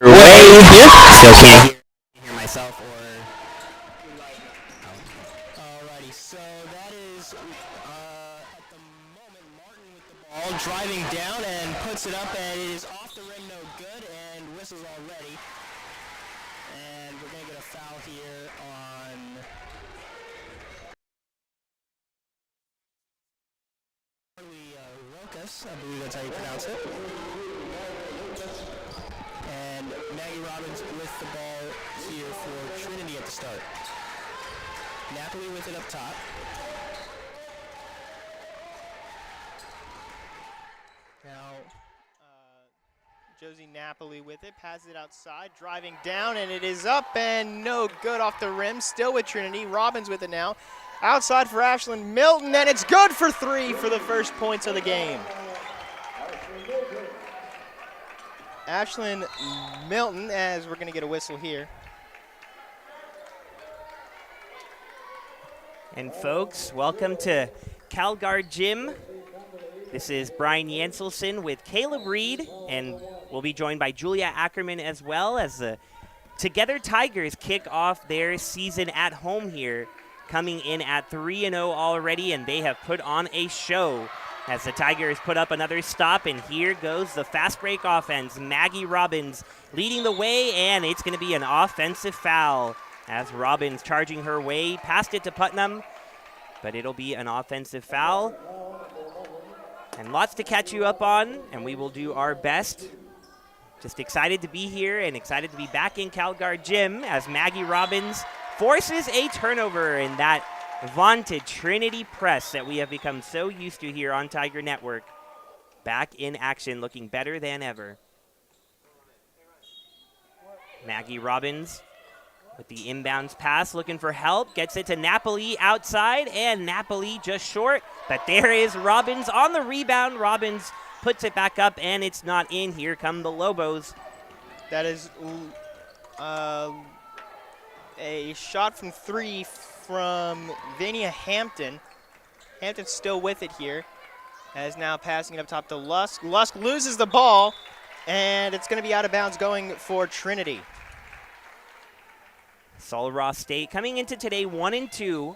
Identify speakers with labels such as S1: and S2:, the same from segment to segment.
S1: Way here. Still can't hear myself or. Alrighty, so that is at the moment Martin with the ball driving down and puts it up, and it is off the rim, no good, and whistles already. And we're gonna get a foul here on Rokas, I believe that's how you pronounce it. And Maggie Robbins with the ball here for Trinity at the start. Napoli with it up top.
S2: Now, Josie Napoli with it, passes it outside, driving down, and it is up and no good off the rim. Still with Trinity. Robbins with it now. Outside for Ashlyn Milton, and it's good for three for the first points of the game. Ashlyn Milton, as we're going to get a whistle here.
S3: And folks, welcome to CalGuard Gym. This is Brian Jenselson with Caleb Reed, and we'll be joined by Julia Ackerman as well as the Together Tigers kick off their season at home here, coming in at 3-0 already, and they have put on a show as the Tigers put up another stop, and here goes the fast break offense. Maggie Robbins leading the way, and it's going to be an offensive foul as Robbins charging her way, passed it to Putnam, but it'll be an offensive foul. And lots to catch you up on, and we will do our best. Just excited to be here and excited to be back in CalGuard Gym as Maggie Robbins forces a turnover in that vaunted Trinity press that we have become so used to here on Tiger Network. Back in action, looking better than ever. Maggie Robbins with the inbounds pass, looking for help, gets it to Napoli outside, and Napoli just short, but there is Robbins on the rebound. Robbins puts it back up, and it's not in. Here come the Lobos.
S2: That is a shot from three from Vania Hampton. Hampton's still with it here, as now passing it up top to Lusk. Lusk loses the ball, and it's going to be out of bounds going for Trinity.
S3: Sul Ross State coming into today 1-2.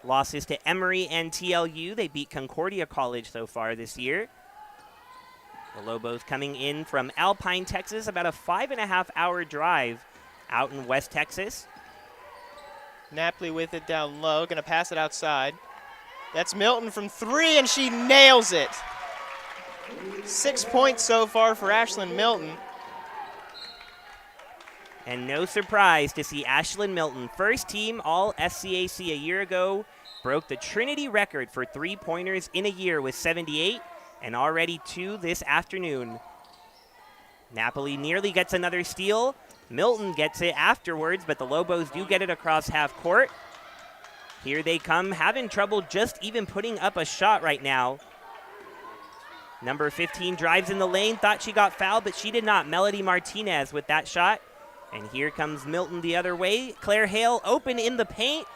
S3: Losses to Emory and TLU. They beat Concordia College so far this year. The Lobos coming in from Alpine, Texas, about a 5.5-hour drive out in West Texas.
S2: Napoli with it down low, going to pass it outside. That's Milton from three, and she nails it. 6 points so far for Ashlyn Milton.
S3: And no surprise to see Ashlyn Milton, first team All-SCAC a year ago, broke the Trinity record for three-pointers in a year with 78, and already 2 this afternoon. Napoli nearly gets another steal. Milton gets it afterwards, but the Lobos do get it across half court. Here they come, having trouble just even putting up a shot right now. Number 15 drives in the lane, thought she got fouled, but she did not. Melody Martinez with that shot. And here comes Milton the other way. Claire Hale open in the paint.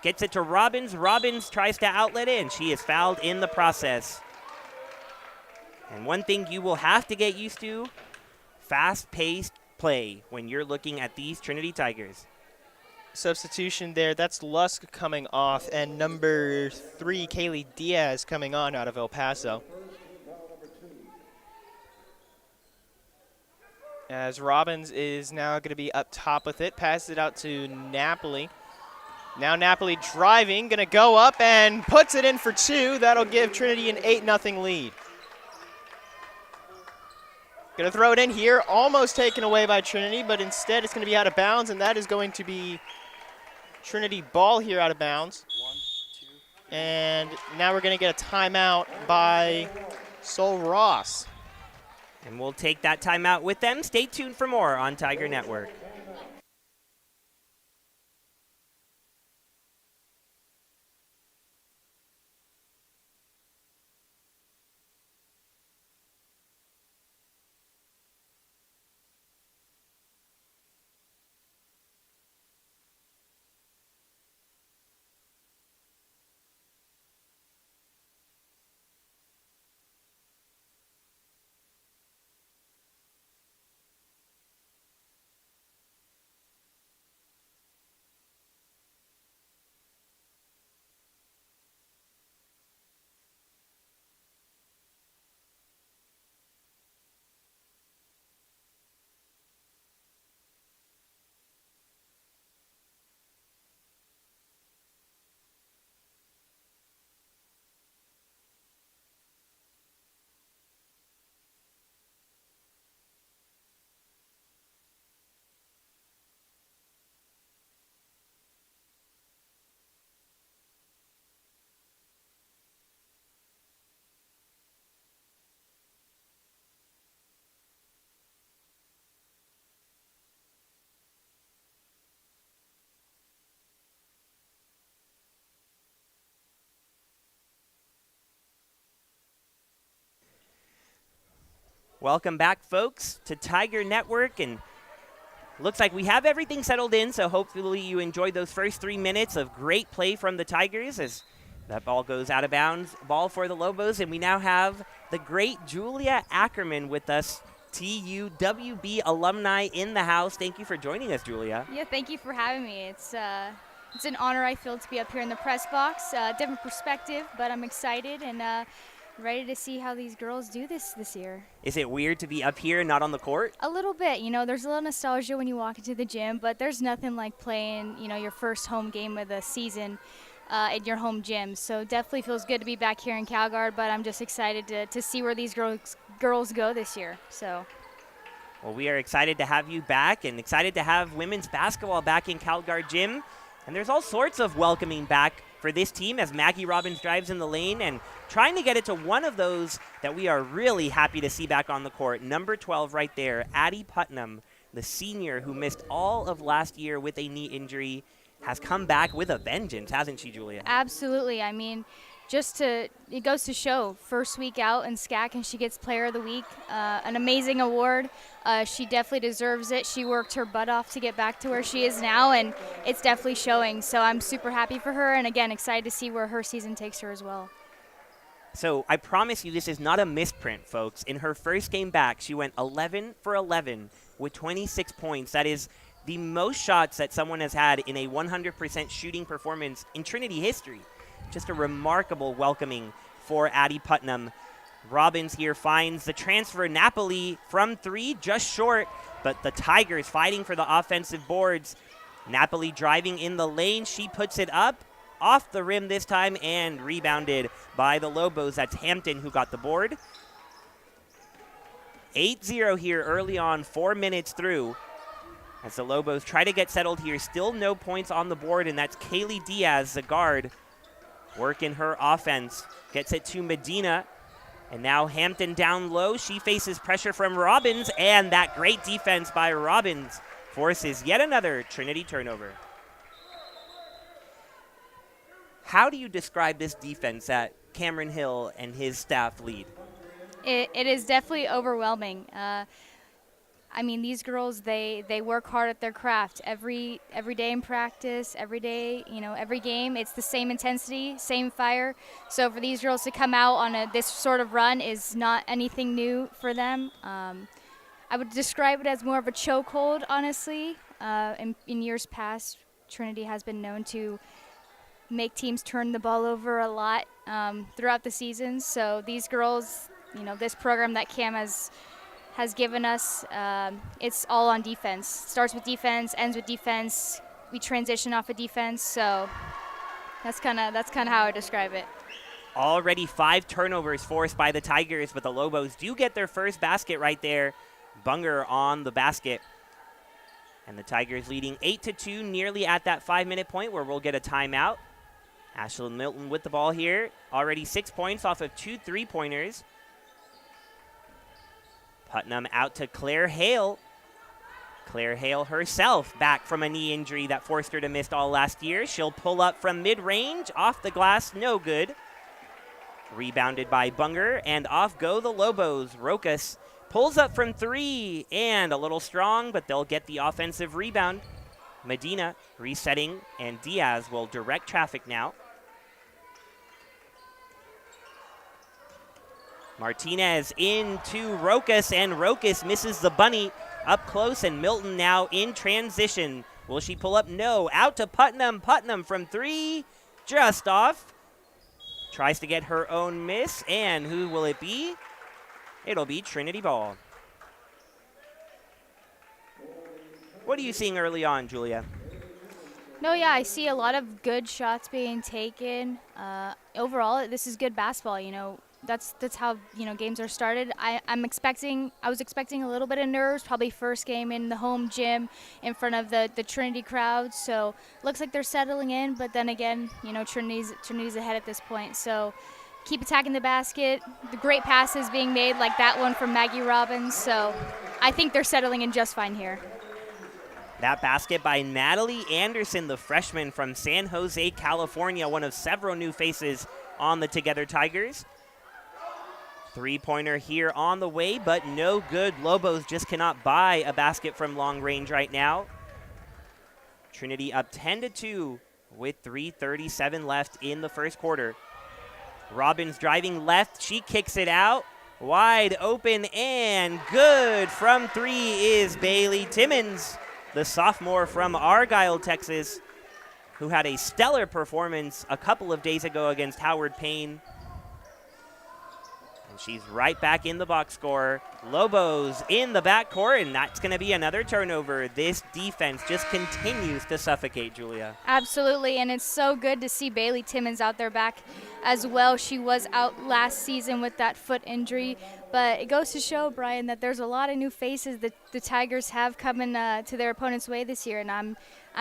S3: Gets it to Robbins. Robbins tries to outlet it, and she is fouled in the process. And one thing you will have to get used to, fast-paced play when you're looking at these Trinity Tigers.
S2: Substitution there. That's Lusk coming off, and number 3, Kaylee Diaz, coming on out of El Paso. As Robbins is now going to be up top with it. Passes it out to Napoli. Now Napoli driving, going to go up and puts it in for 2. That'll give Trinity an 8-0 lead. Going to throw it in here. Almost taken away by Trinity, but instead it's going to be out of bounds, and that is going to be Trinity ball here out of bounds. And now we're going to get a timeout by Sul Ross.
S3: And we'll take that timeout with them. Stay tuned for more on Tiger Network. Welcome back, folks, to Tiger Network. And looks like we have everything settled in, so hopefully you enjoyed those first 3 minutes of great play from the Tigers as that ball goes out of bounds. Ball for the Lobos, and we now have the great Julia Ackerman with us, TUWB alumni in the house. Thank you for joining us, Julia.
S4: Yeah, thank you for having me. It's an honor I feel to be up here in the press box. Different perspective, but I'm excited and ready to see how these girls do this year.
S3: Is it weird to be up here and not on the court?
S4: A little bit. You know, there's a little nostalgia when you walk into the gym, but there's nothing like playing, you know, your first home game of the season in your home gym. So definitely feels good to be back here in CalGuard, but I'm just excited to see where these girls go this year. So.
S3: Well, we are excited to have you back and excited to have women's basketball back in CalGuard Gym. And there's all sorts of welcoming back for this team as Maggie Robbins drives in the lane and trying to get it to one of those that we are really happy to see back on the court. Number 12 right there, Addie Putnam, the senior who missed all of last year with a knee injury, has come back with a vengeance, hasn't she, Julia?
S4: Absolutely. I mean, it goes to show, first week out in SCAC and she gets Player of the Week, an amazing award. She definitely deserves it. She worked her butt off to get back to where she is now, and it's definitely showing. So I'm super happy for her, and again, excited to see where her season takes her as well.
S3: So I promise you this is not a misprint, folks. In her first game back, she went 11 for 11 with 26 points. That is the most shots that someone has had in a 100% shooting performance in Trinity history. Just a remarkable welcoming for Addie Putnam. Robbins here finds the transfer. Napoli from 3, just short, but the Tigers fighting for the offensive boards. Napoli driving in the lane. She puts it up off the rim this time and rebounded by the Lobos. That's Hampton who got the board. 8-0 here early on, 4 minutes through. As the Lobos try to get settled here, still no points on the board, and that's Kaylee Diaz, the guard, working her offense. Gets it to Medina, and now Hampton down low. She faces pressure from Robbins, and that great defense by Robbins forces yet another Trinity turnover. How do you describe this defense that Cameron Hill and his staff lead?
S4: It is definitely overwhelming. I mean, these girls, they work hard at their craft every day in practice, every day, you know, every game. It's the same intensity, same fire. So for these girls to come out on this sort of run is not anything new for them. I would describe it as more of a chokehold, honestly. In years past, Trinity has been known to make teams turn the ball over a lot throughout the season. So these girls, you know, this program that Cam has given us, it's all on defense. Starts with defense, ends with defense. We transition off of defense, so that's kind of how I describe it.
S3: Already 5 turnovers forced by the Tigers, but the Lobos do get their first basket right there. Bunger on the basket. And the Tigers leading 8-2, nearly at that 5-minute point where we'll get a timeout. Ashlyn Milton with the ball here. Already 6 points off of 2 3-pointers. Putnam out to Claire Hale. Claire Hale herself back from a knee injury that forced her to miss all last year. She'll pull up from mid-range, off the glass, no good. Rebounded by Bunger, and off go the Lobos. Rokas pulls up from 3, and a little strong, but they'll get the offensive rebound. Medina resetting, and Diaz will direct traffic now. Martinez into Rokas, and Rokas misses the bunny up close, and Milton now in transition. Will she pull up? No. Out to Putnam. Putnam from 3, just off. Tries to get her own miss, and who will it be? It'll be Trinity ball. What are you seeing early on, Julia?
S4: No, yeah, I see a lot of good shots being taken. Overall, this is good basketball. You know, that's how, you know, games are started. I was expecting a little bit of nerves, probably first game in the home gym in front of the Trinity crowd. So looks like they're settling in, but then again, you know, Trinity's ahead at this point. So keep attacking the basket. The great passes being made, like that one from Maggie Robbins. So I think they're settling in just fine here.
S3: That basket by Natalie Anderson, the freshman from San Jose, California, one of several new faces on the Together Tigers. Three-pointer here on the way, but no good. Lobos just cannot buy a basket from long range right now. Trinity up 10-2 with 3:37 left in the first quarter. Robbins driving left. She kicks it out. Wide open and good. From three is Bailey Timmons, the sophomore from Argyle, Texas, who had a stellar performance a couple of days ago against Howard Payne. And she's right back in the box score. Lobos in the backcourt, and that's going to be another turnover. This defense just continues to suffocate, Julia.
S4: Absolutely, and it's so good to see Bailey Timmons out there back as well. She was out last season with that foot injury, but it goes to show, Brian, that there's a lot of new faces that the Tigers have coming to their opponent's way this year, and I'm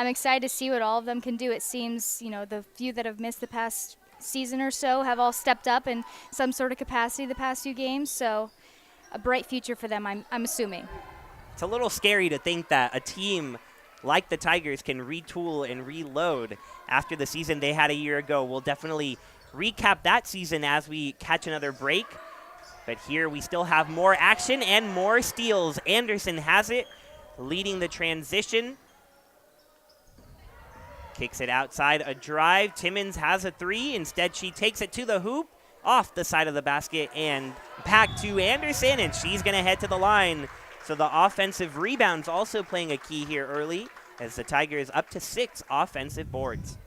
S4: excited to see what all of them can do. It seems, the few that have missed the past season or so have all stepped up in some sort of capacity the past few games, so a bright future for them, I'm assuming.
S3: It's a little scary to think that a team like the Tigers can retool and reload after the season they had a year ago. We'll definitely recap that season as we catch another break, but here we still have more action and more steals. Anderson has it, leading the transition. Kicks it outside, a drive. Timmons has a three. Instead, she takes it to the hoop, off the side of the basket, and back to Anderson, and she's going to head to the line. So the offensive rebounds also playing a key here early, as the Tigers up to 6 offensive boards.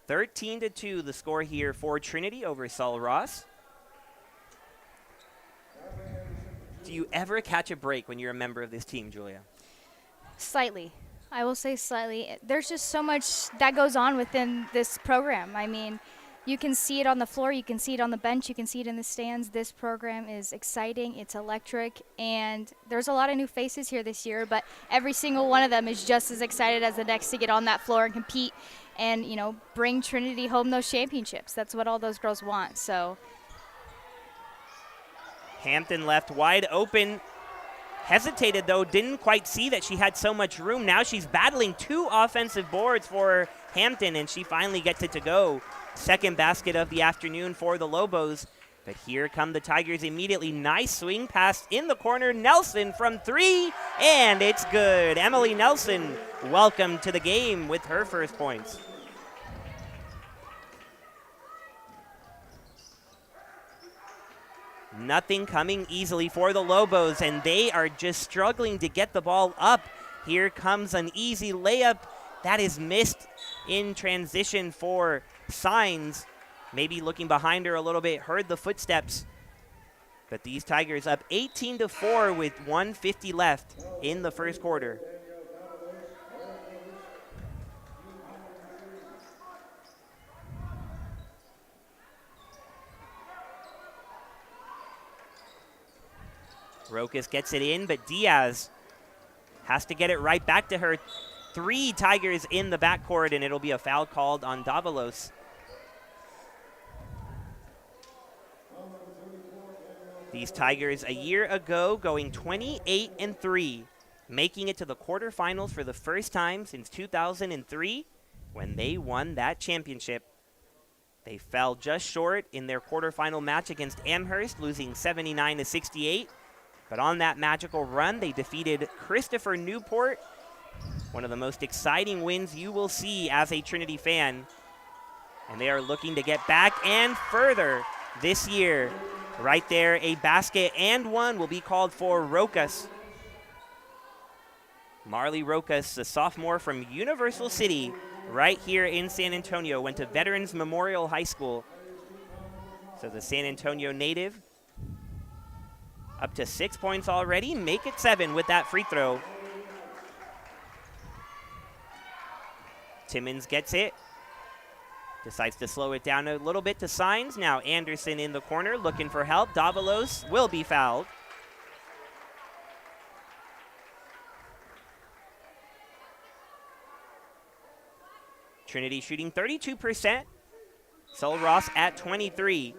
S3: (13-2) the score here for Trinity over Sul Ross. Do you ever catch a break when you're a member of this team, Julia?
S4: Slightly. I will say slightly. There's just so much that goes on within this program. I mean, you can see it on the floor, you can see it on the bench, you can see it in the stands. This program is exciting, it's electric, and there's a lot of new faces here this year, but every single one of them is just as excited as the next to get on that floor and compete and, bring Trinity home those championships. That's what all those girls want, so.
S3: Hampton left wide open. Hesitated, though, didn't quite see that she had so much room. Now she's battling 2 offensive boards for Hampton, and she finally gets it to go. Second basket of the afternoon for the Lobos. But here come the Tigers immediately. Nice swing pass in the corner. Nelson from 3, and it's good. Emily Nelson, welcome to the game with her first points. Nothing coming easily for the Lobos, and they are just struggling to get the ball up. Here comes an easy layup that is missed in transition for Signs. Maybe looking behind her a little bit, heard the footsteps. But these Tigers up 18-4 with 1:50 left in the first quarter. Rokas gets it in, but Diaz has to get it right back to her. 3 Tigers in the backcourt, and it'll be a foul called on Davalos. These Tigers a year ago going 28-3, making it to the quarterfinals for the first time since 2003 when they won that championship. They fell just short in their quarterfinal match against Amherst, losing 79-68. But on that magical run, they defeated Christopher Newport, one of the most exciting wins you will see as a Trinity fan. And they are looking to get back and further this year. Right there, a basket and one will be called for Rokas. Marley Rokas, a sophomore from Universal City, right here in San Antonio, went to Veterans Memorial High School. So the San Antonio native, up to 6 points already, make it 7 with that free throw. Timmons gets it. Decides to slow it down a little bit to Signs. Now Anderson in the corner looking for help. Davalos will be fouled. Trinity shooting 32%. Sul Ross at 23.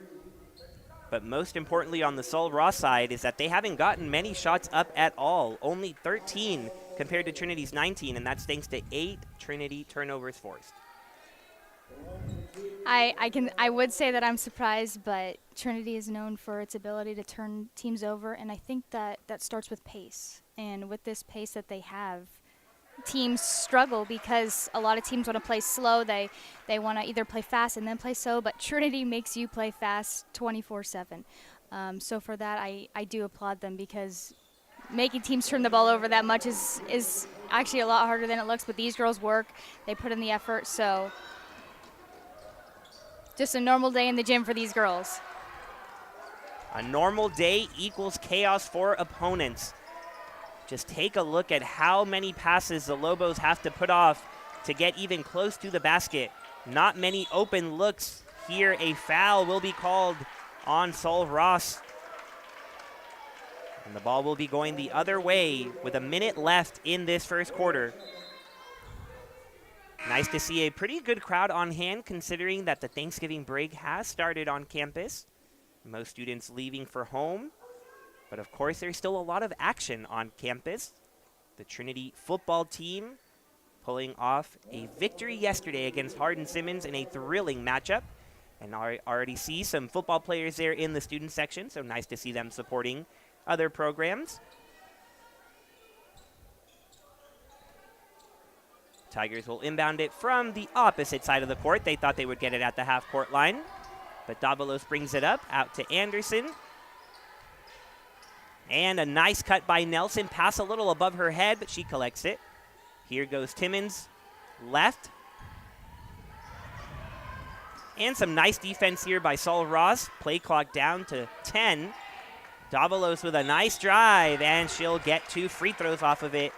S3: But most importantly on the Sul Ross side is that they haven't gotten many shots up at all. Only 13 compared to Trinity's 19, and that's thanks to 8 Trinity turnovers forced.
S4: I would say that I'm surprised, but Trinity is known for its ability to turn teams over, and I think that starts with pace. And with this pace that they have, teams struggle because a lot of teams want to play slow. They want to either play fast and then play slow, but Trinity makes you play fast 24/7. So for that, I do applaud them, because making teams turn the ball over that much is actually a lot harder than it looks. But these girls work. They put in the effort. So just a normal day in the gym for these girls.
S3: A normal day equals chaos for opponents. Just take a look at how many passes the Lobos have to put off to get even close to the basket. Not many open looks here. A foul will be called on Sol Ross. And the ball will be going the other way with a minute left in this first quarter. Nice to see a pretty good crowd on hand, considering that the Thanksgiving break has started on campus. Most students leaving for home. But of course, there's still a lot of action on campus. The Trinity football team pulling off a victory yesterday against Hardin-Simmons in a thrilling matchup. And I already see some football players there in the student section, so nice to see them supporting other programs. Tigers will inbound it from the opposite side of the court. They thought they would get it at the half-court line, but Davalos brings it up out to Anderson. And a nice cut by Nelson. Pass a little above her head, but she collects it. Here goes Timmons, left. And some nice defense here by Sol Ross. Play clock down to 10. Davalos with a nice drive, and she'll get 2 free throws off of it.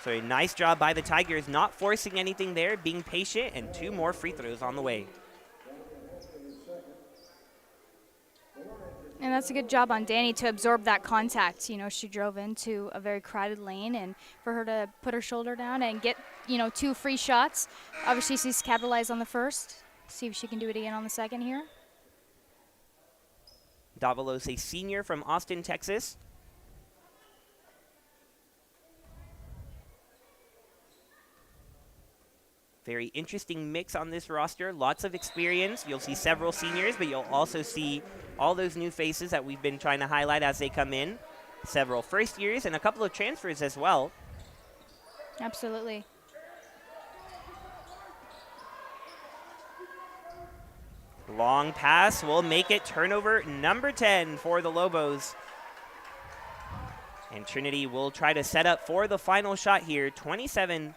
S3: So a nice job by the Tigers, not forcing anything there, being patient, and 2 more free throws on the way.
S4: And that's a good job on Danny to absorb that contact. You know, she drove into a very crowded lane, and for her to put her shoulder down and get, 2 free shots. Obviously, she's capitalized on the first. See if she can do it again on the second here.
S3: Davalos, a senior from Austin, Texas. Very interesting mix on this roster. Lots of experience. You'll see several seniors, but you'll also see all those new faces that we've been trying to highlight as they come in. Several first years and a couple of transfers as well.
S4: Absolutely.
S3: Long pass will make it turnover number 10 for the Lobos. And Trinity will try to set up for the final shot here. 27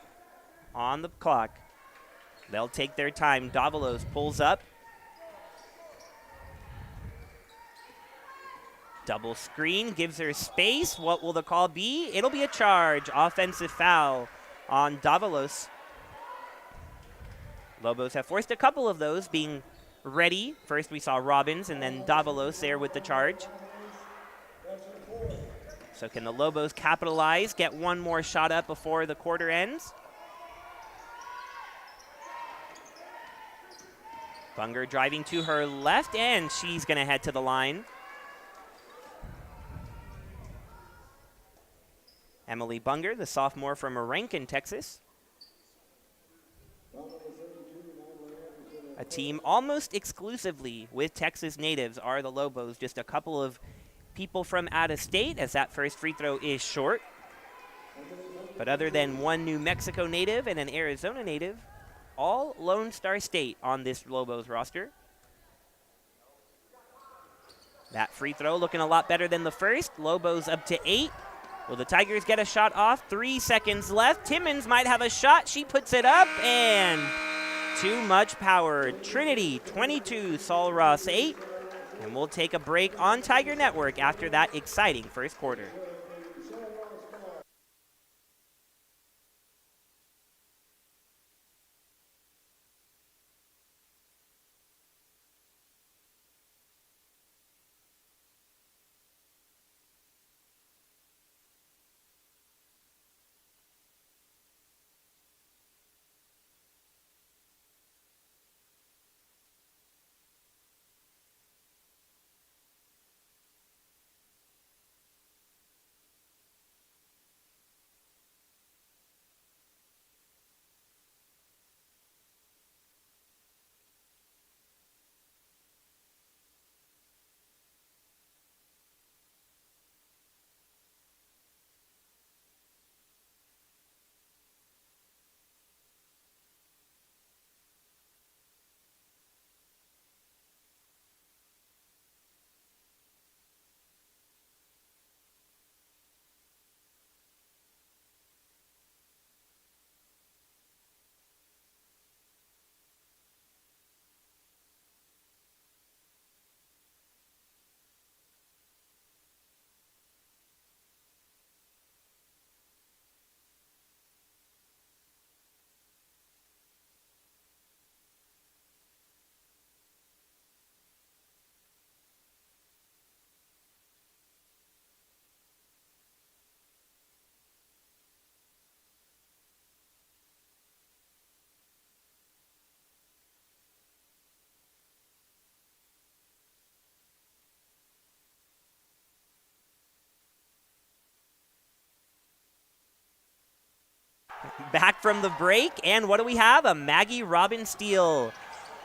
S3: on the clock. They'll take their time. Davalos pulls up. Double screen, gives her space. What will the call be? It'll be a charge. Offensive foul on Davalos. Lobos have forced a couple of those, being ready. First we saw Robbins, and then Davalos there with the charge. So can the Lobos capitalize, get one more shot up before the quarter ends? Bunger driving to her left, and she's going to head to the line. Emily Bunger, the sophomore from Rankin, Texas. A team almost exclusively with Texas natives are the Lobos. Just a couple of people from out of state, as that first free throw is short. But other than one New Mexico native and an Arizona native, all Lone Star State on this Lobos roster. That free throw looking a lot better than the first. Lobos up to 8. Will the Tigers get a shot off? 3 seconds left. Timmons might have a shot. She puts it up, and too much power. Trinity 22, Sol Ross 8. And we'll take a break on Tiger Network after that exciting first quarter. back from the break. And what do we have? A Maggie Robin steal.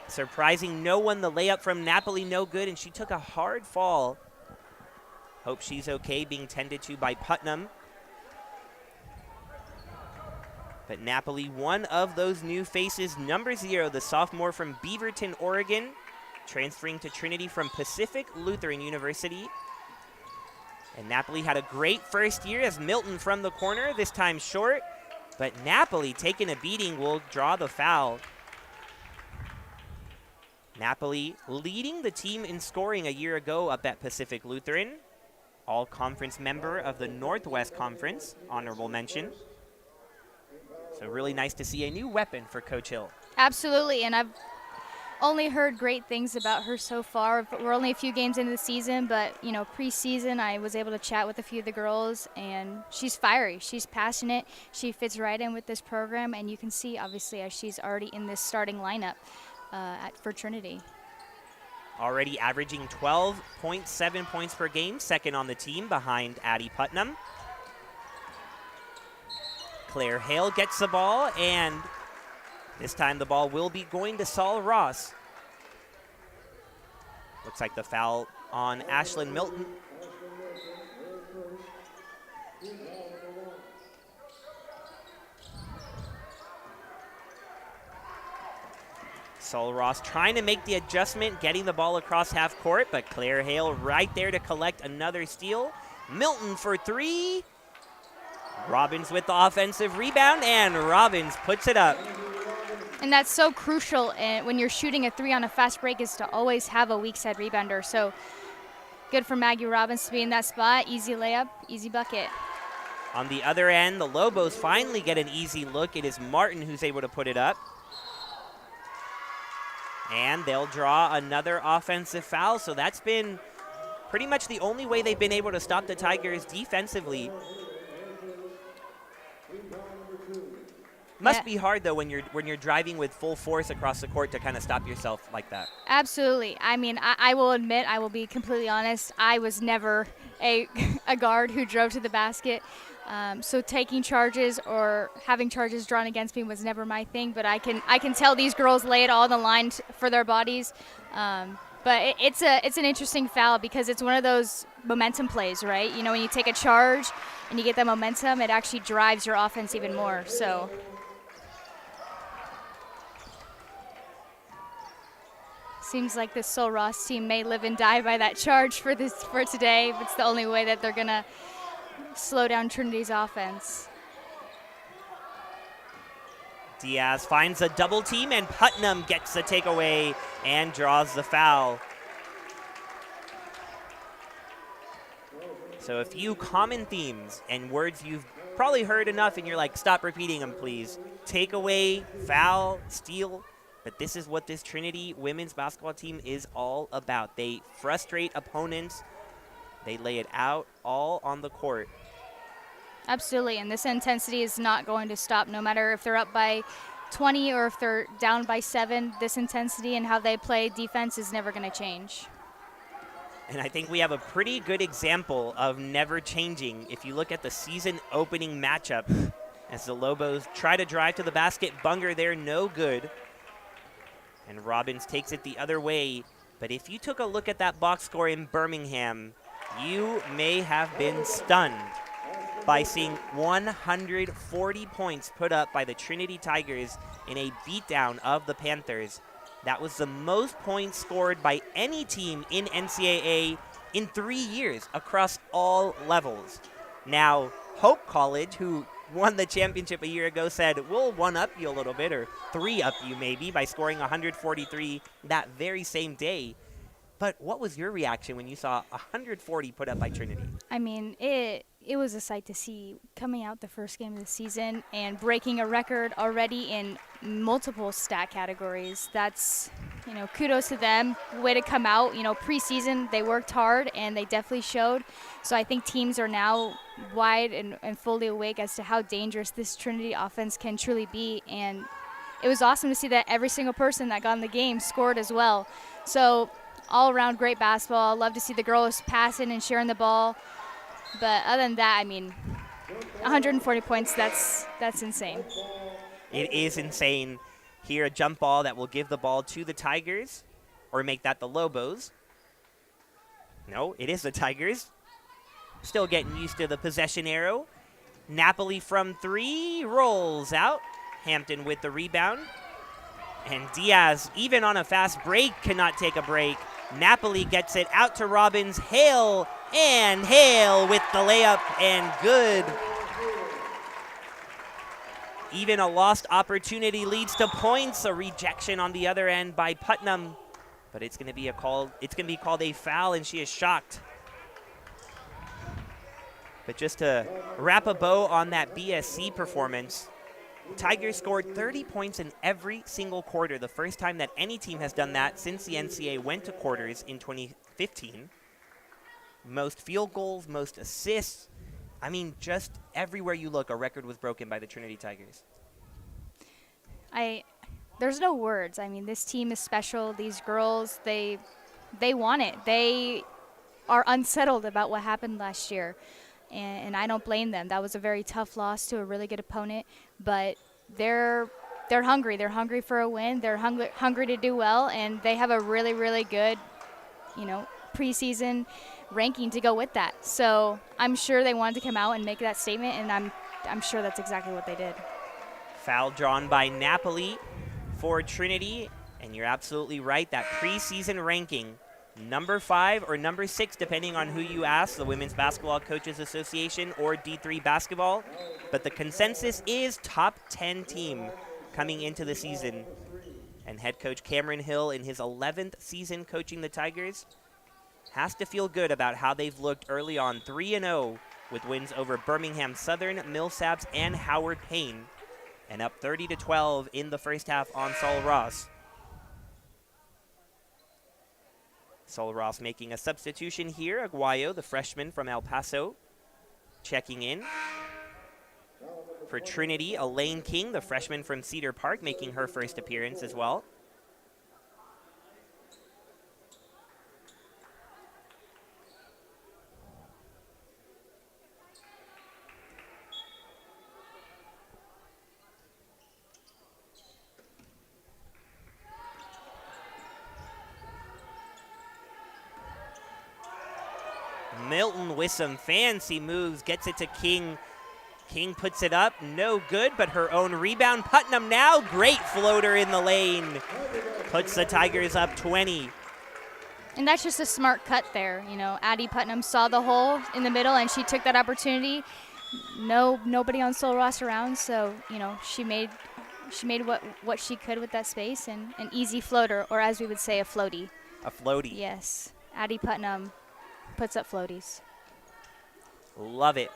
S3: Surprising no one. The layup from Napoli, no good, and she took a hard fall. Hope she's okay, being tended to by Putnam. But Napoli, one of those new faces, number 0, the sophomore from Beaverton, Oregon, transferring to Trinity from Pacific Lutheran University. And Napoli had a great first year as Milton from the corner, this time short. But Napoli, taking a beating, will draw the foul. Napoli leading the team in scoring a year ago up at Pacific Lutheran. All-conference member of the Northwest Conference, honorable mention. So really nice to see a new weapon for Coach Hill.
S4: Absolutely, and I've only heard great things about her so far. We're only a few games into the season, but you know, preseason I was able to chat with a few of the girls, and she's fiery, she's passionate, she fits right in with this program, and you can see obviously as she's already in this starting lineup for Trinity.
S3: Already averaging 12.7 points per game, second on the team behind Addie Putnam. Claire Hale gets the ball, and this time the ball will be going to Saul Ross. Looks like the foul on Ashlyn Milton. Saul Ross trying to make the adjustment, getting the ball across half court, but Claire Hale right there to collect another steal. Milton for 3. Robbins with the offensive rebound, and Robbins puts it up.
S4: And that's so crucial when you're shooting a 3 on a fast break, is to always have a weak side rebounder. So good for Maggie Robbins to be in that spot. Easy layup, easy bucket.
S3: On the other end, the Lobos finally get an easy look. It is Martin who's able to put it up. And they'll draw another offensive foul. So that's been pretty much the only way they've been able to stop the Tigers defensively. Must be hard though when you're driving with full force across the court to kind of stop yourself like that.
S4: Absolutely. I mean, I will admit, I will be completely honest, I was never a guard who drove to the basket. So taking charges or having charges drawn against me was never my thing. But I can tell these girls lay it all on the line for their bodies. But it's an interesting foul because it's one of those momentum plays, right? You know, when you take a charge and you get that momentum, it actually drives your offense even more. So. Seems like the Sol Ross team may live and die by that charge for today. It's the only way that they're gonna slow down Trinity's offense.
S3: Diaz finds a double team, and Putnam gets the takeaway and draws the foul. So a few common themes and words you've probably heard enough, and you're like, stop repeating them, please. Takeaway, foul, steal. But this is what this Trinity women's basketball team is all about. They frustrate opponents. They lay it out all on the court.
S4: Absolutely, and this intensity is not going to stop no matter if they're up by 20 or if they're down by 7. This intensity and how they play defense is never going to change.
S3: And I think we have a pretty good example of never changing. If you look at the season opening matchup, as the Lobos try to drive to the basket, Bunger there, no good. And Robbins takes it the other way. But if you took a look at that box score in Birmingham, you may have been stunned by seeing 140 points put up by the Trinity Tigers in a beatdown of the Panthers. That was the most points scored by any team in NCAA in 3 years across all levels. Now, Hope College, who won the championship a year ago, said, we'll one-up you a little bit, or three-up you maybe, by scoring 143 that very same day. But what was your reaction when you saw 140 put up by Trinity? I
S4: mean, it was a sight to see coming out the first game of the season and breaking a record already in multiple stat categories. That's, you know, kudos to them. Way to come out. You know, preseason, they worked hard, and they definitely showed. So I think teams are now wide and fully awake as to how dangerous this Trinity offense can truly be. And it was awesome to see that every single person that got in the game scored as well. So all around great basketball. Love to see the girls passing and sharing the ball. But other than that, I mean, 140 points, that's insane.
S3: It is insane. Here, a jump ball that will give the ball to the Tigers, or make that the Lobos. No, it is the Tigers. Still getting used to the possession arrow. Napoli from 3, rolls out. Hampton with the rebound. And Diaz, even on a fast break, cannot take a break. Napoli gets it out to Robbins. Hale, and Hale with the layup, and good. Even a lost opportunity leads to points. A rejection on the other end by Putnam. But it's going to be called a foul, and she is shocked. But just to wrap a bow on that BSC performance, Tigers scored 30 points in every single quarter, the first time that any team has done that since the NCAA went to quarters in 2015. Most field goals, most assists. I mean, just everywhere you look, a record was broken by the Trinity Tigers.
S4: There's no words. I mean, this team is special. These girls, they want it. They are unsettled about what happened last year. And I don't blame them. That was a very tough loss to a really good opponent, but they're hungry. They're hungry for a win. They're hungry to do well, and they have a really, really good, preseason ranking to go with that. So I'm sure they wanted to come out and make that statement, and I'm sure that's exactly what they did.
S3: Foul drawn by Napoli for Trinity, and you're absolutely right. That preseason ranking, number 5 or number 6, depending on who you ask, the Women's Basketball Coaches Association or D3 Basketball. But the consensus is top 10 team coming into the season. And head coach Cameron Hill, in his 11th season coaching the Tigers, has to feel good about how they've looked early on. 3-0 with wins over Birmingham Southern, Millsaps, and Howard Payne. And up 30-12 in the first half on Sol Ross. Sol Ross making a substitution here. Aguayo, the freshman from El Paso, checking in. For Trinity, Elaine King, the freshman from Cedar Park, making her first appearance as well. Milton with some fancy moves, gets it to King. King puts it up, no good, but her own rebound. Putnam now, great floater in the lane. Puts the Tigers up 20.
S4: And that's just a smart cut there. Addie Putnam saw the hole in the middle, and she took that opportunity. Nobody on Sol Ross around, so, she made what she could with that space, and an easy floater, or as we would say, a floaty.
S3: A floaty.
S4: Yes, Addie Putnam puts up floaties.
S3: Love it.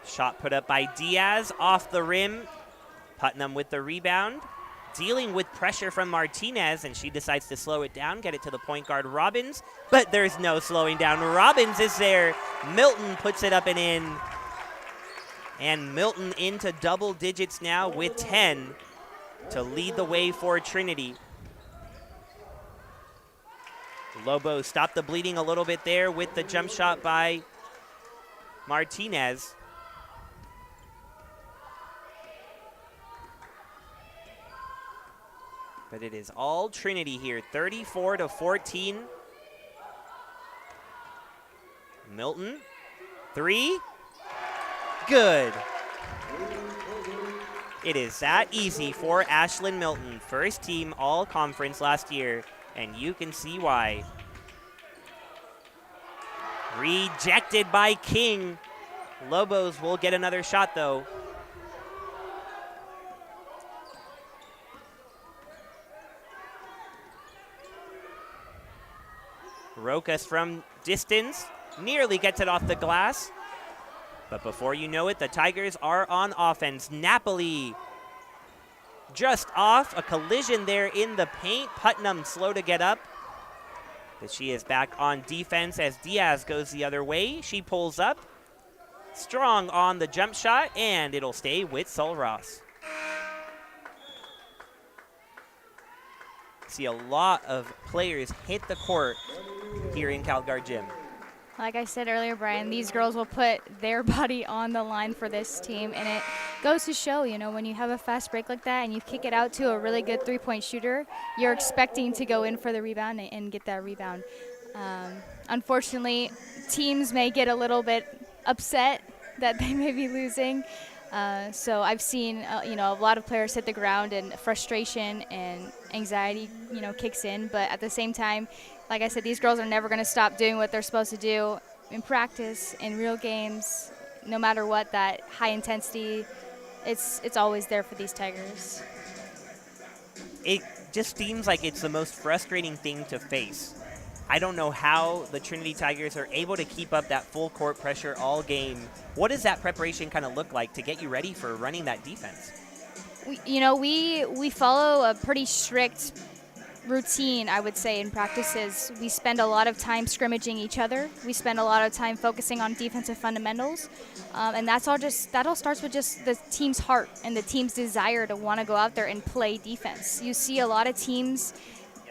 S3: Shot put up by Diaz off the rim. Putnam with the rebound. Dealing with pressure from Martinez, and she decides to slow it down, get it to the point guard Robbins, but there's no slowing down. Robbins is there. Milton puts it up and in. And Milton into double digits now with 10 to lead the way for Trinity. Lobo stopped the bleeding a little bit there with the jump shot by Martinez. But it is all Trinity here, 34-14. Milton, 3. Good. It is that easy for Ashlyn Milton. First team all-conference last year, and you can see why. Rejected by King. Lobos will get another shot, though. Rokas from distance, nearly gets it off the glass. But before you know it, the Tigers are on offense. Napoli just off. A collision there in the paint. Putnam slow to get up. But she is back on defense as Diaz goes the other way. She pulls up. Strong on the jump shot, and it'll stay with Sol Ross. See a lot of players hit the court here in CalGuard Gym.
S4: Like I said earlier, Brian, these girls will put their body on the line for this team, and it goes to show, when you have a fast break like that and you kick it out to a really good three-point shooter, you're expecting to go in for the rebound and get that rebound. Unfortunately, teams may get a little bit upset that they may be losing. So I've seen, a lot of players hit the ground and frustration and anxiety, kicks in. But at the same time, like I said, these girls are never going to stop doing what they're supposed to do in practice, in real games, no matter what, that high intensity, it's always there for these Tigers.
S3: It just seems like it's the most frustrating thing to face. I don't know how the Trinity Tigers are able to keep up that full court pressure all game. What does that preparation kind of look like to get you ready for running that defense?
S4: We follow a pretty strict routine, I would say, in practices. We spend a lot of time scrimmaging each other. We spend a lot of time focusing on defensive fundamentals. And that all starts with just the team's heart and the team's desire to want to go out there and play defense. You see a lot of teams,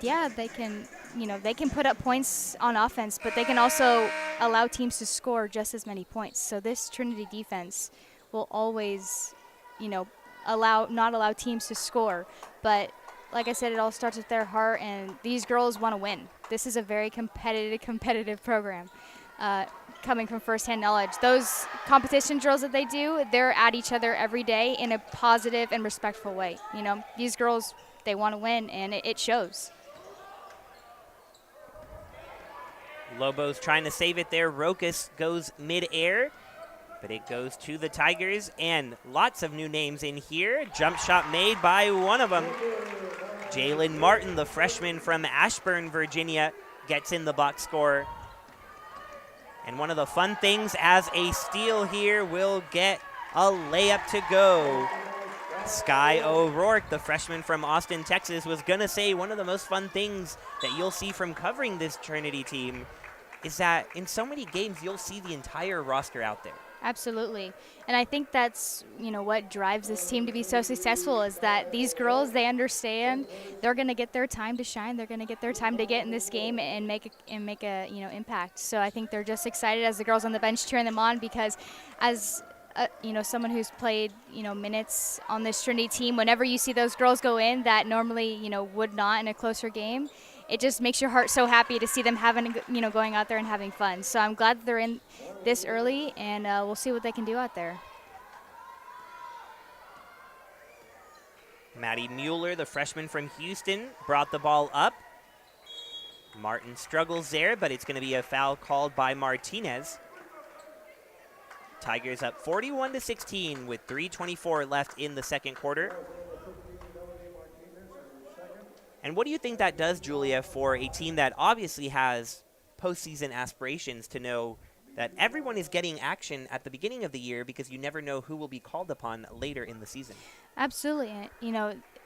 S4: they can put up points on offense, but they can also allow teams to score just as many points. So this Trinity defense will always, not allow teams to score. But like I said, it all starts with their heart, and these girls want to win. This is a very competitive program. Coming from firsthand knowledge, those competition drills that they do, they're at each other every day in a positive and respectful way. These girls, they want to win, and it shows.
S3: Lobos trying to save it there. Rokas goes mid-air, but it goes to the Tigers, and lots of new names in here. Jump shot made by one of them. Jalen Martin, the freshman from Ashburn, Virginia, gets in the box score. And one of the fun things as a steal here will get a layup to go. Sky O'Rourke, the freshman from Austin, Texas, was going to say one of the most fun things that you'll see from covering this Trinity team is that in so many games you'll see the entire roster out there.
S4: Absolutely. And I think that's, what drives this team to be so successful is that these girls, they understand they're going to get their time to shine. They're going to get their time to get in this game and make a impact. So I think they're just excited as the girls on the bench cheering them on, because as someone who's played, minutes on this Trinity team, whenever you see those girls go in that normally, would not in a closer game, it just makes your heart so happy to see them going out there and having fun. So I'm glad that they're in this early, and we'll see what they can do out there.
S3: Maddie Mueller, the freshman from Houston, brought the ball up. Martin struggles there, but it's going to be a foul called by Martinez. Tigers up 41-16 with 3:24 left in the second quarter. And what do you think that does, Julia, for a team that obviously has postseason aspirations, to know that everyone is getting action at the beginning of the year because you never know who will be called upon later in the season?
S4: Absolutely.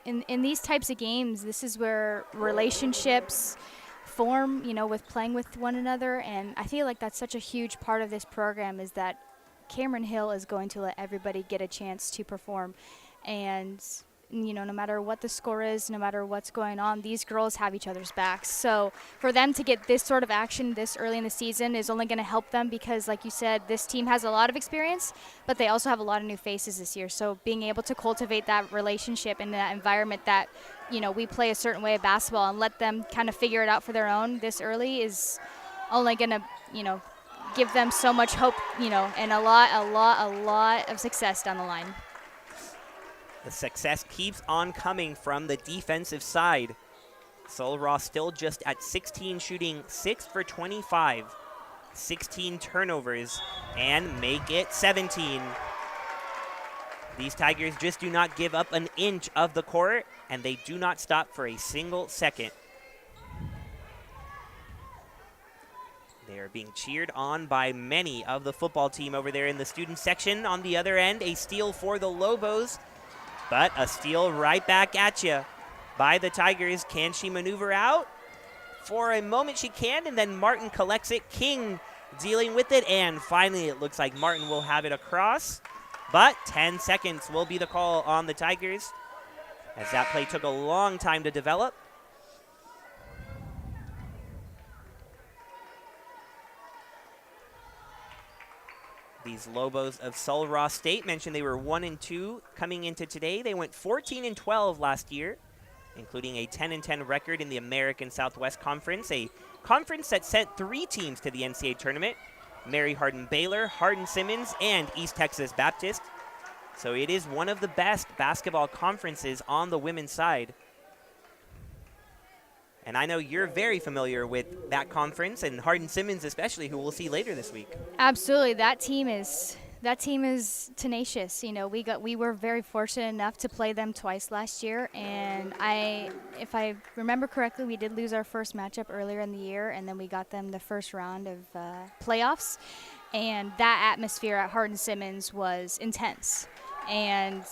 S4: In these types of games, this is where relationships form, with playing with one another. And I feel like that's such a huge part of this program, is that Cameron Hill is going to let everybody get a chance to perform. And no matter what the score is, no matter what's going on, these girls have each other's backs. So for them to get this sort of action this early in the season is only going to help them, because, like you said, this team has a lot of experience, but they also have a lot of new faces this year. So being able to cultivate that relationship and that environment that, we play a certain way of basketball and let them kind of figure it out for their own this early is only going to, give them so much hope, and a lot of success down the line.
S3: The success keeps on coming from the defensive side. Sol Ross still just at 16, shooting 6 for 25, 16 turnovers, and make it 17. These Tigers just do not give up an inch of the court, and they do not stop for a single second. They are being cheered on by many of the football team over there in the student section. On the other end, a steal for the Lobos. But a steal right back at you by the Tigers. Can she maneuver out? For a moment she can, and then Martin collects it. King dealing with it, and finally it looks like Martin will have it across. But 10 seconds will be the call on the Tigers, as that play took a long time to develop. These Lobos of Sul Ross State, mentioned they were 1-2 coming into today. They went 14-12 last year, including a 10-10 record in the American Southwest Conference, a conference that sent 3 teams to the NCAA tournament: Mary Hardin Baylor, Hardin Simmons, and East Texas Baptist. So it is one of the best basketball conferences on the women's side. And I know you're very familiar with that conference, and Hardin Simmons especially, who we'll see later this week.
S4: Absolutely, that team is tenacious. You know, we were very fortunate enough to play them twice last year, and if I remember correctly, we did lose our first matchup earlier in the year, and then we got them the first round of playoffs, and that atmosphere at Hardin Simmons was intense, and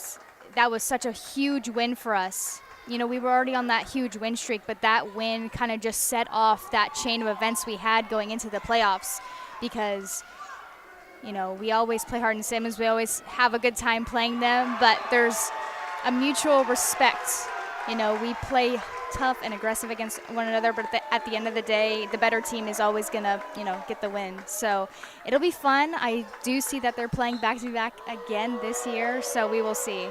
S4: that was such a huge win for us. You know, we were already on that huge win streak, but that win kind of just set off that chain of events we had going into the playoffs, because, you know, we always play Hardin Simmons. We always have a good time playing them, but there's a mutual respect. You know, we play tough and aggressive against one another, but at the end of the day, the better team is always going to, you know, get the win. So it'll be fun. I do see that they're playing back-to-back again this year, so we will see.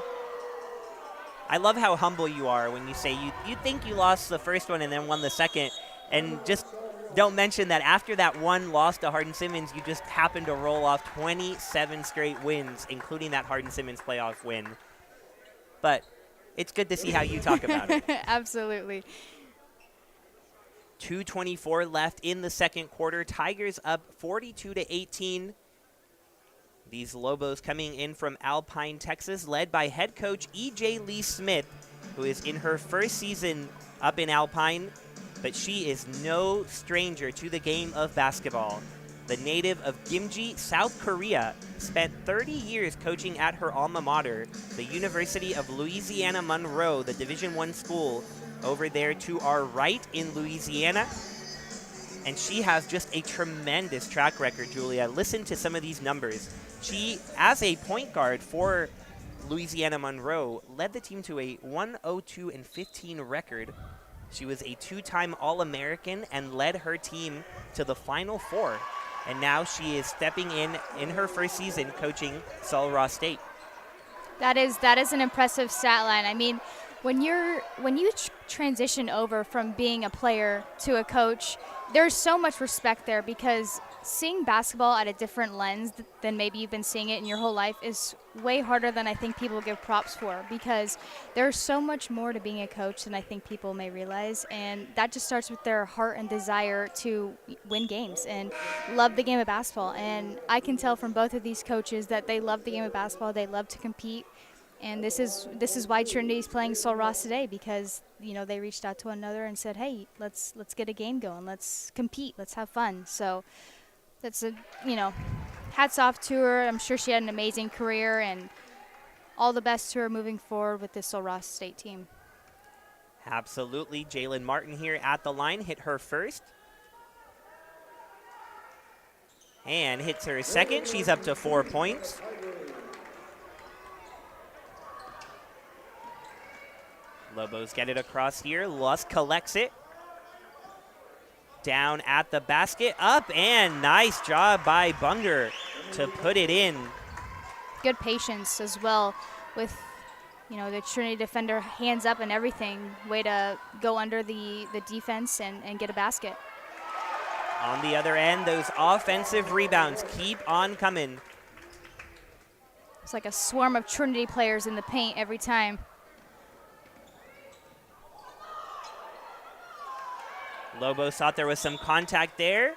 S3: I love how humble you are when you say you think you lost the first one and then won the second, and just don't mention that after that one loss to Hardin Simmons, you just happened to roll off 27 straight wins, including that Hardin Simmons playoff win. But it's good to see how you talk about it.
S4: Absolutely.
S3: 2:24 left in the second quarter. Tigers up 42-18. These Lobos coming in from Alpine, Texas, led by head coach E.J. Lee Smith, who is in her first season up in Alpine, but she is no stranger to the game of basketball. The native of Gimji, South Korea, spent 30 years coaching at her alma mater, the University of Louisiana Monroe, the Division I school over there to our right in Louisiana. And she has just a tremendous track record, Julia. Listen to some of these numbers. She, as a point guard for Louisiana Monroe, led the team to a 102-15 record. She was a 2-time All-American and led her team to the Final Four. And now she is stepping in her first season coaching Sul Ross State.
S4: That is an impressive stat line. I mean, when you transition over from being a player to a coach, there's so much respect there, because seeing basketball at a different lens than maybe you've been seeing it in your whole life is way harder than I think people give props for, because there's so much more to being a coach than I think people may realize, and that just starts with their heart and desire to win games and love the game of basketball. And I can tell from both of these coaches that they love the game of basketball, they love to compete. And this is why Trinity is playing Sul Ross today, because, you know, they reached out to one another and said, hey, let's get a game going, let's compete, let's have fun. So that's hats off to her. I'm sure she had an amazing career, and all the best to her moving forward with this Sul Ross State team.
S3: Absolutely. Jalen Martin here at the line, hit her first. And hits her second. She's up to 4 points. Lobos get it across here. Lusk collects it. Down at the basket, up, and nice job by Bunger to put it in.
S4: Good patience as well with, you know, the Trinity defender, hands up and everything. Way to go under the defense and get a basket.
S3: On the other end, those offensive rebounds keep on coming.
S4: It's like a swarm of Trinity players in the paint every time.
S3: Lobos thought there was some contact there,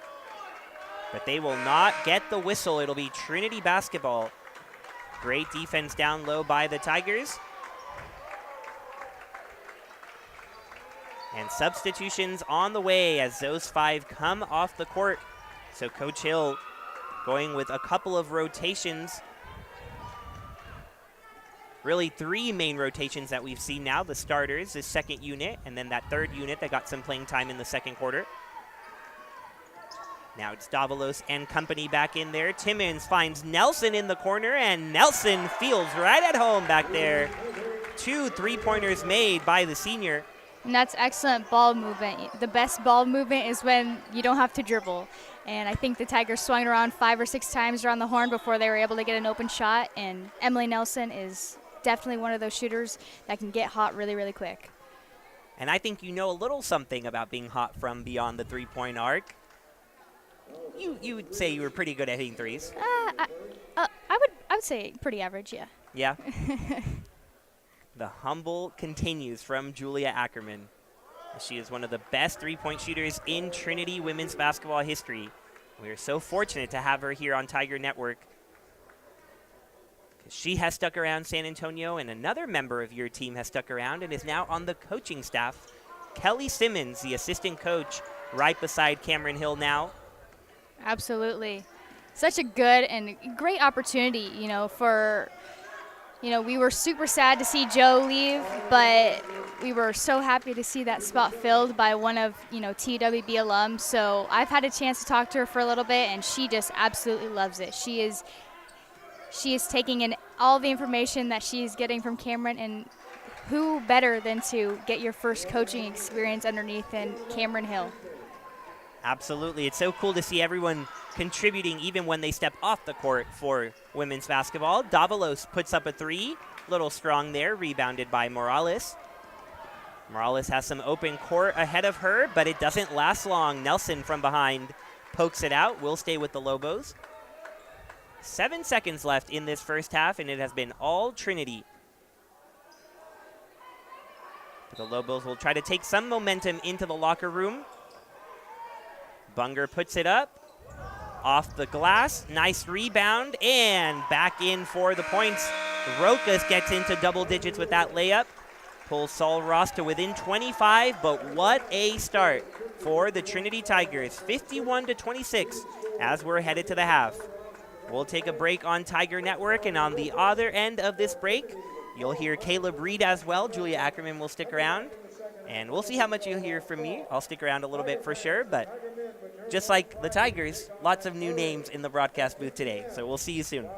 S3: but they will not get the whistle. It'll be Trinity basketball. Great defense down low by the Tigers. And substitutions on the way as those 5 come off the court. So Coach Hill going with a couple of rotations. Really 3 main rotations that we've seen now. The starters, the second unit, and then that third unit that got some playing time in the second quarter. Now it's Davalos and company back in there. Timmons finds Nelson in the corner, and Nelson feels right at home back there. 2 3-pointers made by the senior.
S4: And that's excellent ball movement. The best ball movement is when you don't have to dribble. And I think the Tigers swung around 5 or 6 times around the horn before they were able to get an open shot. And Emily Nelson is definitely one of those shooters that can get hot really, really quick.
S3: And I think you know a little something about being hot from beyond the three-point arc. You would say you were pretty good at hitting threes.
S4: I would say pretty average, yeah.
S3: Yeah. The humble continues from Julia Ackerman. She is one of the best three-point shooters in Trinity women's basketball history. We are so fortunate to have her here on Tiger Network. She has stuck around San Antonio, and another member of your team has stuck around and is now on the coaching staff. Kelly Simmons, the assistant coach, right beside Cameron Hill now.
S4: Absolutely. Such a good and great opportunity, we were super sad to see Joe leave, but we were so happy to see that spot filled by one of, TWB alums. So I've had a chance to talk to her for a little bit, and she just absolutely loves it. She is taking in all the information that she's getting from Cameron, and who better than to get your first coaching experience underneath than Cameron Hill?
S3: Absolutely. It's so cool to see everyone contributing even when they step off the court for women's basketball. Davalos puts up a three. Little strong there, rebounded by Morales. Morales has some open court ahead of her, but it doesn't last long. Nelson from behind pokes it out. Will stay with the Lobos. 7 seconds left in this first half, and it has been all Trinity. The Lobos will try to take some momentum into the locker room. Bunger puts it up. Off the glass. Nice rebound. And back in for the points. Rokas gets into double digits with that layup. Pulls Saul Ross to within 25. But what a start for the Trinity Tigers. 51-26 as we're headed to the half. We'll take a break on Tiger Network. And on the other end of this break, you'll hear Caleb Reed as well. Julia Ackerman will stick around. And we'll see how much you'll hear from me. I'll stick around a little bit for sure, but just like the Tigers, lots of new names in the broadcast booth today. So we'll see you soon.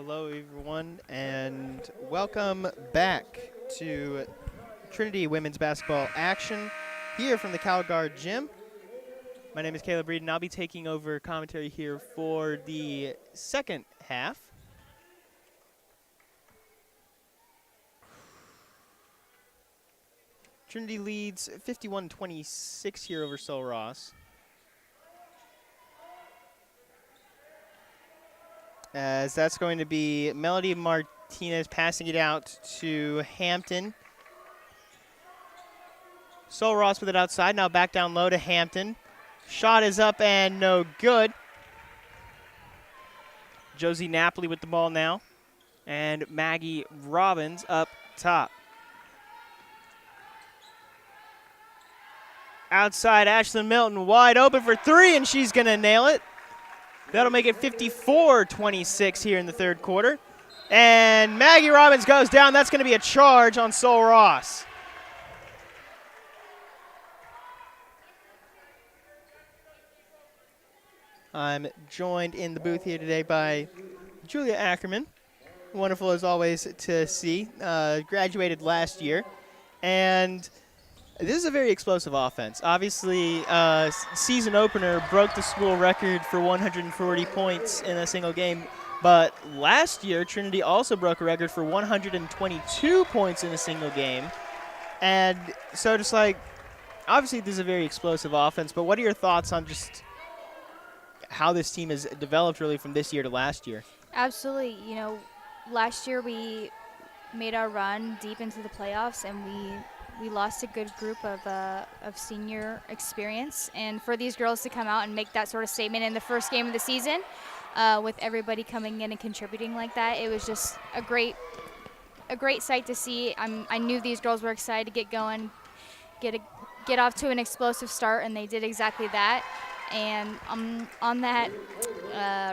S2: Hello, everyone, and welcome back to Trinity women's basketball action here from the CalGuard gym. My name is Caleb Reed, and I'll be taking over commentary here for the second half. Trinity leads 51-26 here over Sul Ross. As that's going to be Melody Martinez passing it out to Hampton. Sul Ross with it outside, now back down low to Hampton. Shot is up and no good. Josie Napoli with the ball now. And Maggie Robbins up top. Outside, Ashlyn Milton wide open for three, and she's going to nail it. That'll make it 54-26 here in the third quarter. And Maggie Robbins goes down. That's going to be a charge on Sul Ross. I'm joined in the booth here today by Julia Ackerman. Wonderful as always to see. Graduated last year. And this is a very explosive offense. Obviously, season opener broke the school record for 140 points in a single game. But last year, Trinity also broke a record for 122 points in a single game. And so just like, obviously this is a very explosive offense, but what are your thoughts on just how this team has developed really from this year to last year?
S4: Absolutely. You know, last year we made our run deep into the playoffs, and we lost a good group of senior experience. And for these girls to come out and make that sort of statement in the first game of the season, with everybody coming in and contributing like that, it was just a great sight to see. I knew these girls were excited to get going, get off to an explosive start, and they did exactly that. And on that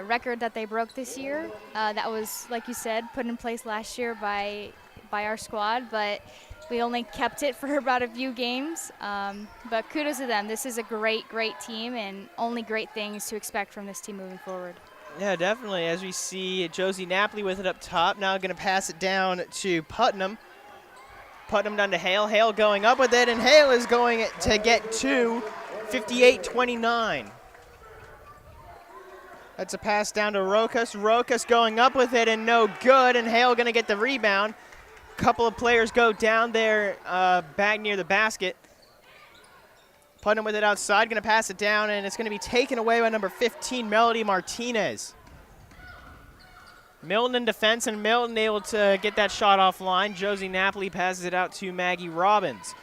S4: record that they broke this year, that was, like you said, put in place last year by our squad, but we only kept it for about a few games. But kudos to them. This is a great team, and only great things to expect from this team moving forward.
S2: Yeah, definitely. As we see Josie Napoli with it up top, now going to pass it down to Putnam. Putnam down to Hale. Hale going up with it, and Hale is going to get to 58-29. That's a pass down to Rokas. Rokas going up with it and no good, and Hale going to get the rebound. Couple of players go down there back near the basket. Putnam with it outside, going to pass it down, and it's going to be taken away by number 15, Melody Martinez. Milton in defense, and Milton able to get that shot offline. Josie Napoli passes it out to Maggie Robbins.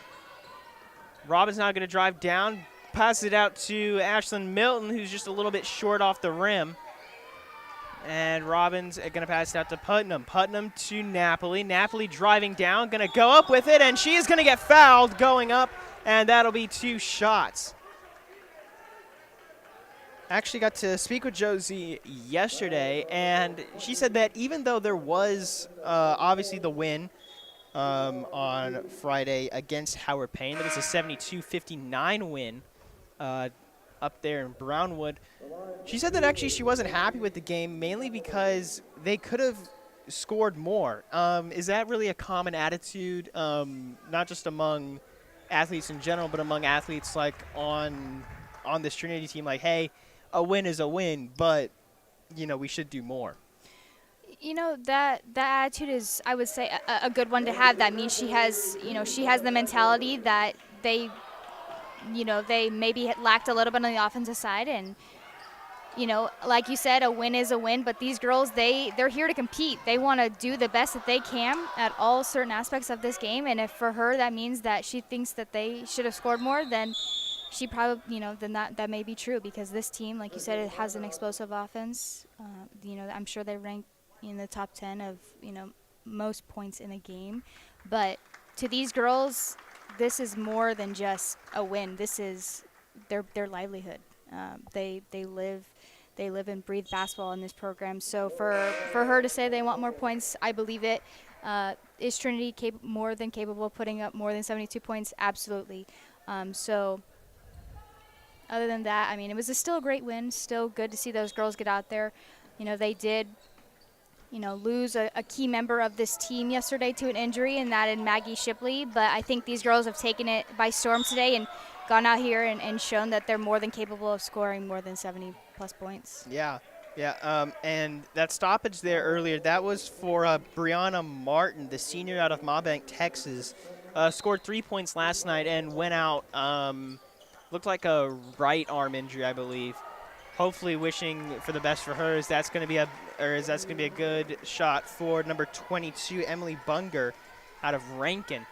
S2: Robbins now going to drive down, passes it out to Ashlyn Milton, who's just a little bit short off the rim. And Robbins going to pass it out to Putnam. Putnam to Napoli. Napoli driving down, going to go up with it, and she is going to get fouled going up, and that'll be 2 shots. Actually got to speak with Josie yesterday, and she said that even though there was obviously the win on Friday against Howard Payne, that was a 72-59 win up there in Brownwood. She said that actually she wasn't happy with the game, mainly because they could have scored more. Is that really a common attitude, not just among athletes in general, but among athletes like on this Trinity team? Like, hey, a win is a win, but you know we should do more.
S4: You know, that attitude is, I would say, a good one to have. That means she has the mentality that they maybe lacked a little bit on the offensive side. And, you know, like you said, a win is a win, but these girls, they're here to compete. They want to do the best that they can at all certain aspects of this game. And if for her that means that she thinks that they should have scored more, then she probably, then that may be true, because this team, like you said, it has an explosive offense. I'm sure they rank in the top 10 of, most points in a game. But to these girls, this is more than just a win. This is their livelihood. They live and breathe basketball in this program. So for her to say they want more points, I believe it. Is Trinity more than capable of putting up more than 72 points? Absolutely. So other than that, I mean, it was still a great win. Still good to see those girls get out there. They did lose a key member of this team yesterday to an injury, and that in Maggie Shipley. But I think these girls have taken it by storm today and gone out here and shown that they're more than capable of scoring more than 70-plus points.
S2: Yeah, and that stoppage there earlier, that was for Brianna Martin, the senior out of Mabank, Texas. Scored 3 points last night and went out, looked like a right arm injury, I believe. Hopefully wishing for the best for her, as that's going to be a good shot for number 22, Emily Bunger, out of Rankin.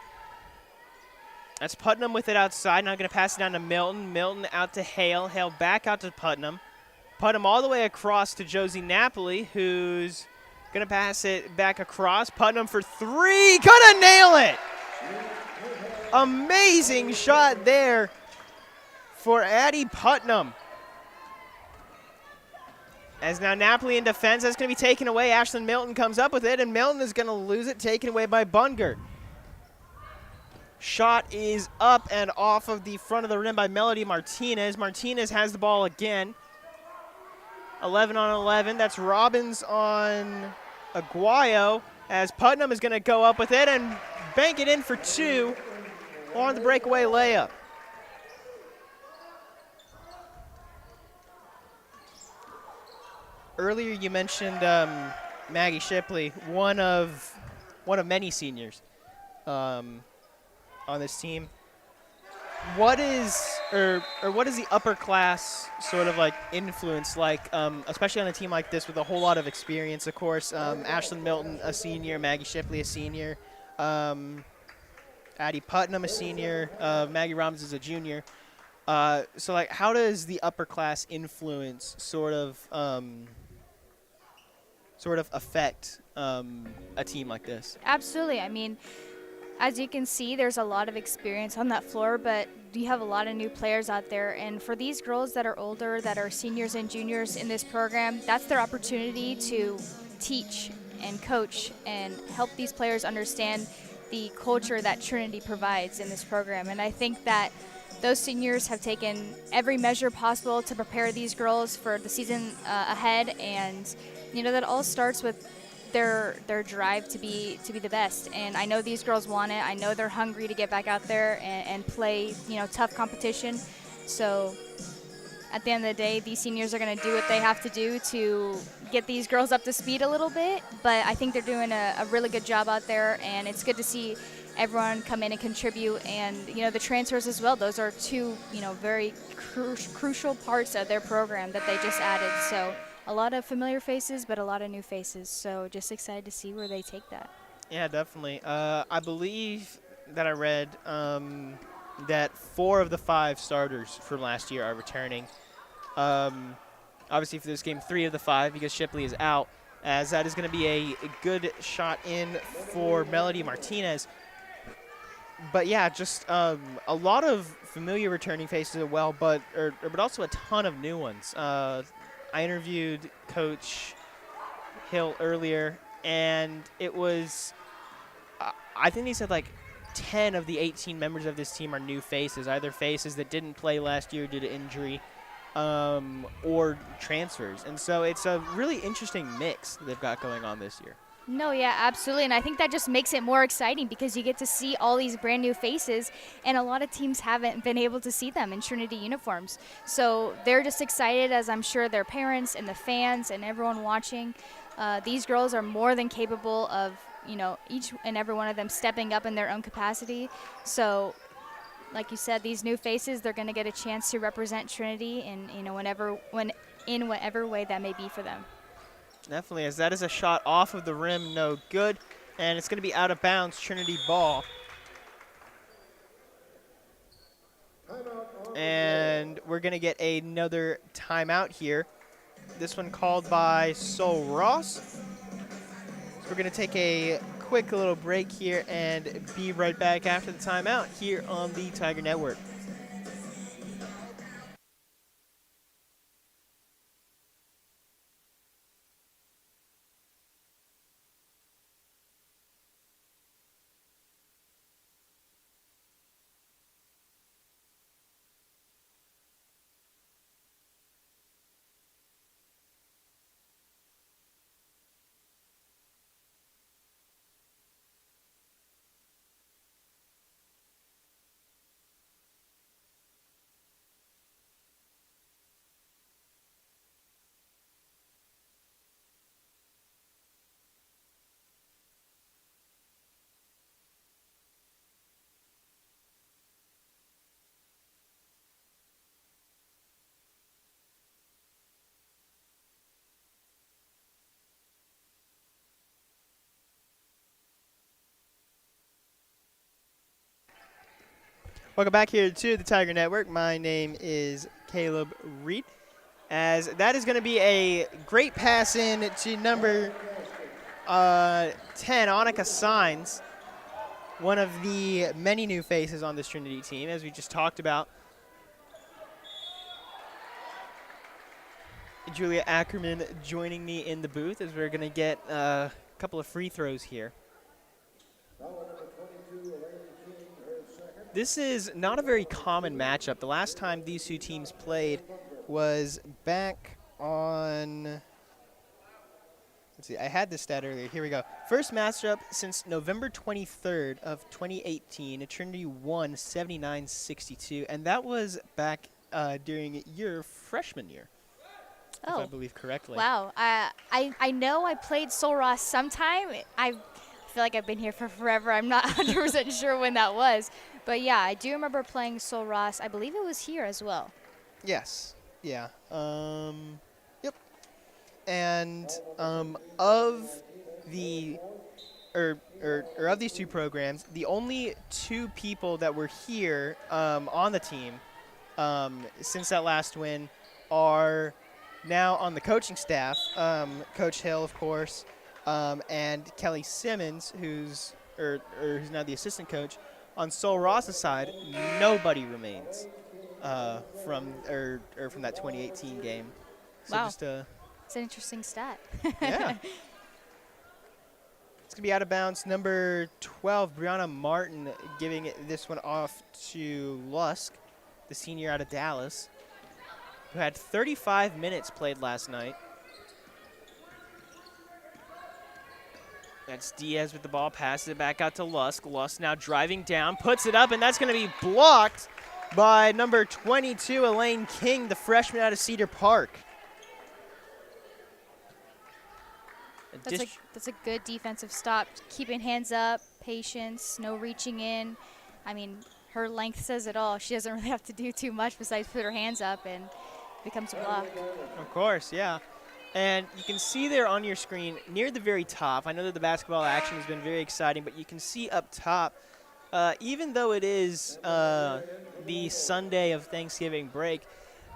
S2: That's Putnam with it outside. Now going to pass it down to Milton. Milton out to Hale. Hale back out to Putnam. Putnam all the way across to Josie Napoli, who's going to pass it back across. Putnam for three. Gonna nail it. Amazing shot there for Addie Putnam. As now Napoli in defense, that's going to be taken away. Ashlyn Milton comes up with it, and Milton is going to lose it, taken away by Bunger. Shot is up and off of the front of the rim by Melody Martinez. Martinez has the ball again. 11 on 11. That's Robbins on Aguayo, as Putnam is going to go up with it and bank it in for two on the breakaway layup. Earlier you mentioned Maggie Shipley, one of many seniors on this team. What is the upper class sort of like influence like, especially on a team like this with a whole lot of experience? Of course, Ashlyn Milton, a senior, Maggie Shipley, a senior, Addie Putnam, a senior, Maggie Robbins is a junior. So like, how does the upper class influence sort of affect a team like this?
S4: Absolutely. I mean, as you can see, there's a lot of experience on that floor, but you have a lot of new players out there. And for these girls that are older, that are seniors and juniors in this program, that's their opportunity to teach and coach and help these players understand the culture that Trinity provides in this program. And I think that those seniors have taken every measure possible to prepare these girls for the season ahead. And, that all starts with their drive to be the best. And I know these girls want it. I know they're hungry to get back out there and play, tough competition. So at the end of the day, these seniors are going to do what they have to do to get these girls up to speed a little bit. But I think they're doing a really good job out there, and it's good to see everyone come in and contribute. And, the transfers as well. Those are two, very crucial parts of their program that they just added. So a lot of familiar faces, but a lot of new faces. So just excited to see where they take that. Yeah,
S2: definitely. I believe that I read that 4 of the 5 starters from last year are returning. Obviously for this game, 3 of the 5 because Shipley is out, as that is going to be a good shot in for Melody Martinez. But yeah, just a lot of familiar returning faces as well, but also a ton of new ones. I interviewed Coach Hill earlier, and it was, I think he said like 10 of the 18 members of this team are new faces, either faces that didn't play last year due to injury or transfers. And so it's a really interesting mix they've got going on this year.
S4: No, yeah, absolutely. And I think that just makes it more exciting because you get to see all these brand new faces, and a lot of teams haven't been able to see them in Trinity uniforms. So they're just excited, as I'm sure their parents and the fans and everyone watching. These girls are more than capable of, each and every one of them stepping up in their own capacity. So like you said, these new faces, they're going to get a chance to represent Trinity in, in whatever way that may be for them.
S2: Definitely, as that is a shot off of the rim, no good, and it's going to be out of bounds, Trinity ball. And we're going to get another timeout here. This one called by Sol Ross. So we're going to take a quick little break here and be right back after the timeout here on the Tiger Network. Welcome back here to the Tiger Network. My name is Caleb Reed. As that is going to be a great pass in to number 10, Annika Signs, one of the many new faces on this Trinity team, as we just talked about. Julia Ackerman joining me in the booth as we're going to get a couple of free throws here. This is not a very common matchup. The last time these two teams played was back on, let's see, I had this stat earlier. Here we go. First matchup since November 23rd of 2018. Trinity won 79-62, and that was back during your freshman year, if I believe correctly.
S4: Wow. I know I played Sol Ross sometime. I feel like I've been here for forever. I'm not 100% sure when that was. But, yeah, I do remember playing Sol Ross. I believe it was here as well.
S2: Yes. Yeah. Yep. And of the of these two programs, the only two people that were here on the team since that last win are now on the coaching staff. Coach Hill, of course, and Kelly Simmons, who's now the assistant coach. On Sol Ross's side, nobody remains from that 2018 game. So
S4: Wow.
S2: just
S4: It's an interesting stat.
S2: yeah. It's going to be out of bounds. Number 12, Brianna Martin, giving this one off to Lusk, the senior out of Dallas, who had 35 minutes played last night. That's Diaz with the ball, passes it back out to Lusk. Lusk now driving down, puts it up, and that's going to be blocked by number 22, Elaine King, the freshman out of Cedar Park.
S4: That's a good defensive stop. Keeping hands up, patience, no reaching in. I mean, her length says it all. She doesn't really have to do too much besides put her hands up, and it becomes a block.
S2: Of course, yeah. And you can see there on your screen near the very top, I know that the basketball action has been very exciting, but you can see up top, even though it is the Sunday of Thanksgiving break,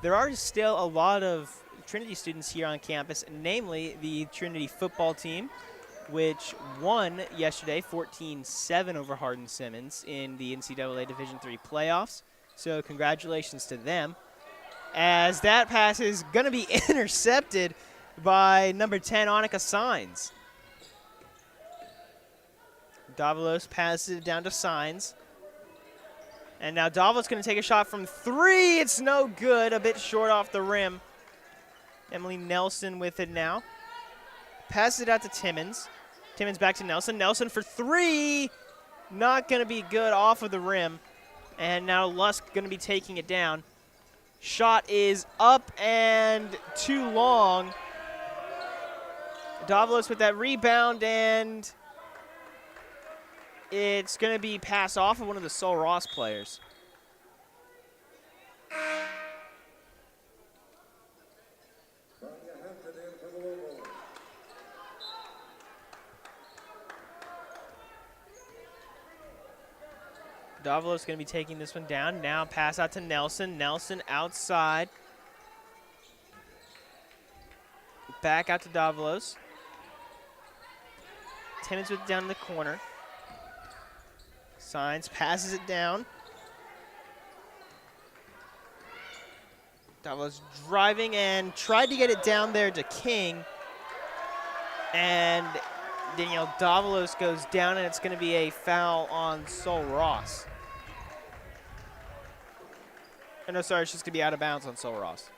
S2: there are still a lot of Trinity students here on campus, namely the Trinity football team, which won yesterday 14-7 over Hardin-Simmons in the NCAA Division III playoffs. So congratulations to them. As that pass is going to be intercepted by number 10, Annika Signs. Davalos passes it down to Signs. And now Davalos going to take a shot from three. It's no good, a bit short off the rim. Emily Nelson with it now. Passes it out to Timmons. Timmons back to Nelson. Nelson for three. Not going to be good off of the rim. And now Lusk going to be taking it down. Shot is up and too long. Davalos with that rebound, and it's going to be passed off of one of the Sol Ross players. Davalos going to be taking this one down. Now pass out to Nelson. Nelson outside. Back out to Davalos. Timmons with it down in the corner. Signs passes it down. Davalos driving and tried to get it down there to King. And Danielle Davalos goes down, and it's going to be a foul on Sol Ross. Oh, no, sorry, it's just going to be out of bounds on Sol Ross.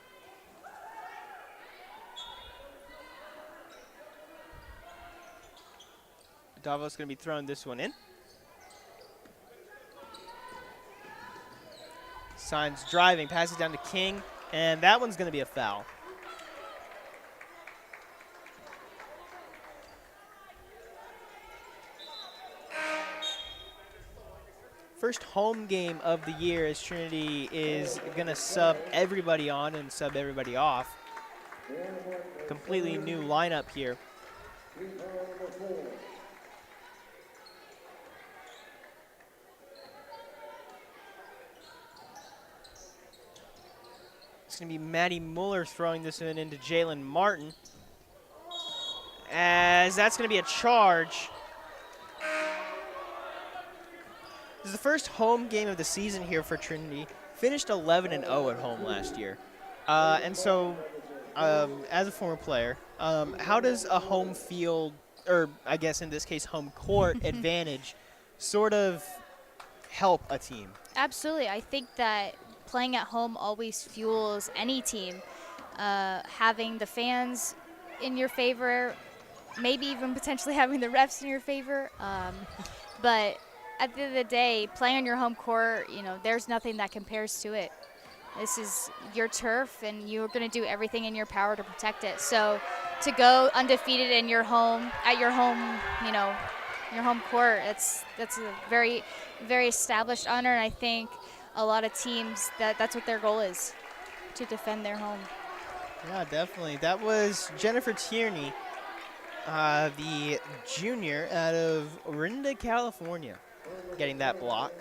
S2: Davalos going to be throwing this one in. Signs driving, passes down to King, and that one's going to be a foul. First home game of the year as Trinity is going to sub everybody on and sub everybody off. Completely new lineup here. It's going to be Maddie Mueller throwing this one into Jalen Martin, as that's going to be a charge. This is the first home game of the season here for Trinity. Finished 11-0 at home last year. And so, as a former player, how does a home field, or I guess in this case home court advantage, sort of help a team?
S4: Absolutely. I think that playing at home always fuels any team. Having the fans in your favor, maybe even potentially having the refs in your favor. But at the end of the day, playing on your home court, you know, there's nothing that compares to it. This is your turf, and you're going to do everything in your power to protect it. So to go undefeated in your home, at your home, you know, your home court, that's a very, very established honor, and I think a lot of teams, that's what their goal is, to defend their home.
S2: Yeah, definitely. That was Jennifer Tierney, the junior out of Orinda, California, getting that block.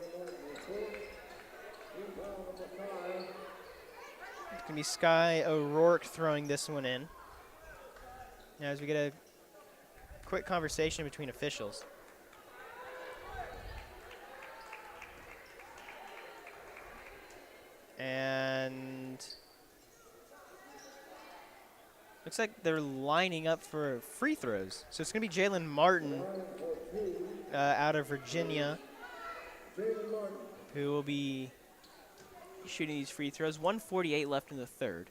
S2: It's going to be Sky O'Rourke throwing this one in. Now, as we get a quick conversation between officials. And looks like they're lining up for free throws. So it's going to be Jalen Martin out of Virginia who will be shooting these free throws. 1:48 left in the third.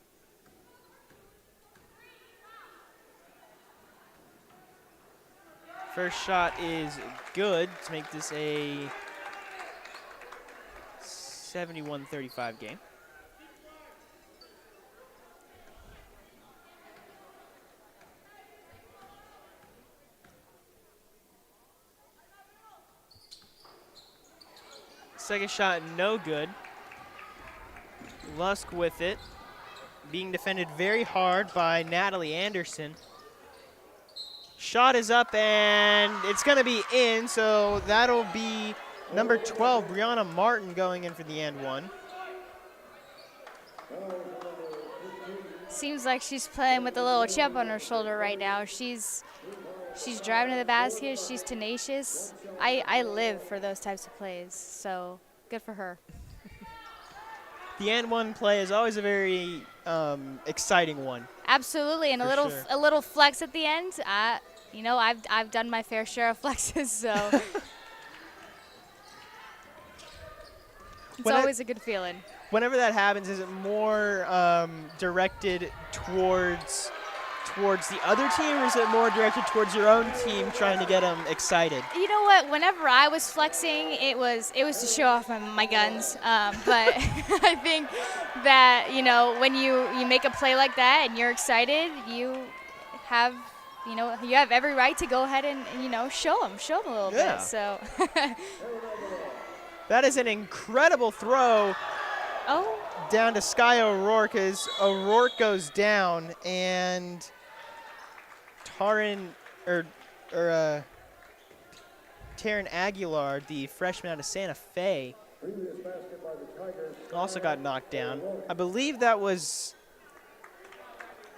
S2: First shot is good to make this a 71-35 game. Second shot, no good. Lusk with it. Being defended very hard by Natalie Anderson. Shot is up, and it's going to be in, so that'll be number 12, Brianna Martin, going in for the and one.
S4: Seems like she's playing with a little chip on her shoulder right now. She's driving to the basket. She's tenacious. I live for those types of plays, so good for her.
S2: The and one play is always a very exciting one.
S4: Absolutely, and a little flex at the end. You know, I've done my fair share of flexes, so it's always a good feeling.
S2: Whenever that happens, is it more directed towards the other team, or is it more directed towards your own team, trying to get them excited?
S4: You know what? Whenever I was flexing, it was to show off my guns. But I think that, you know, when you make a play like that and you're excited, you have every right to go ahead and show them a little bit. So
S2: that is an incredible throw.
S4: Oh.
S2: Down to Sky O'Rourke as O'Rourke goes down, and Taryn Aguilar, the freshman out of Santa Fe, also got knocked down. I believe that was,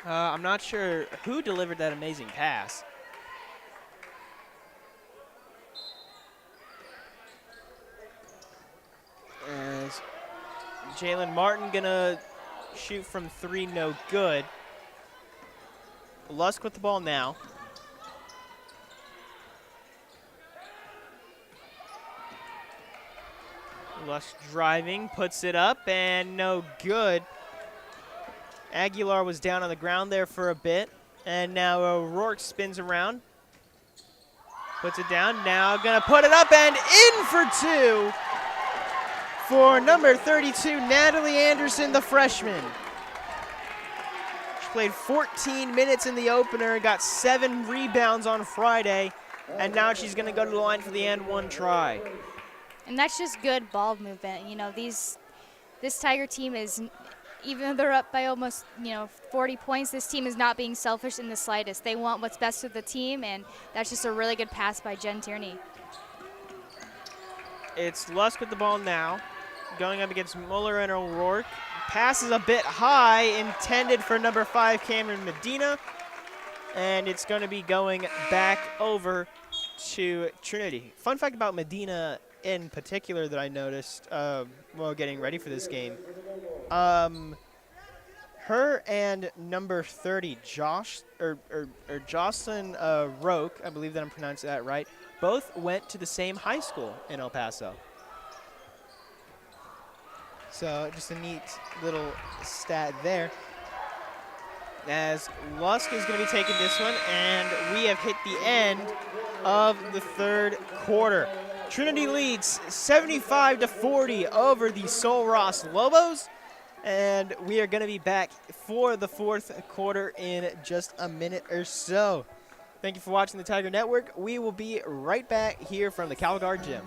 S2: I'm not sure who delivered that amazing pass. As Jalen Martin gonna shoot from three, no good. Lusk with the ball now. Lusk driving, puts it up, and no good. Aguilar was down on the ground there for a bit, and now O'Rourke spins around. Puts it down, now gonna put it up and in for two for number 32, Natalie Anderson, the freshman. She played 14 minutes in the opener, got 7 rebounds on Friday, and now she's going to go to the line for the and one try.
S4: And that's just good ball movement. You know, this Tiger team is, even though they're up by almost 40 points, this team is not being selfish in the slightest. They want what's best for the team, and that's just a really good pass by Jen Tierney.
S2: It's Lusk with the ball now, going up against Mueller and O'Rourke. Pass is a bit high, intended for number 5, Cameron Medina. And it's going to be going back over to Trinity. Fun fact about Medina in particular that I noticed while getting ready for this game. Her and number 30, Jocelyn Roque, I believe that I'm pronouncing that right, both went to the same high school in El Paso. So just a neat little stat there. As Lusk is going to be taking this one, and we have hit the end of the third quarter. Trinity leads 75-40 over the Sol Ross Lobos, and we are going to be back for the fourth quarter in just a minute or so. Thank you for watching the Tiger Network. We will be right back here from the CalGuard Gym.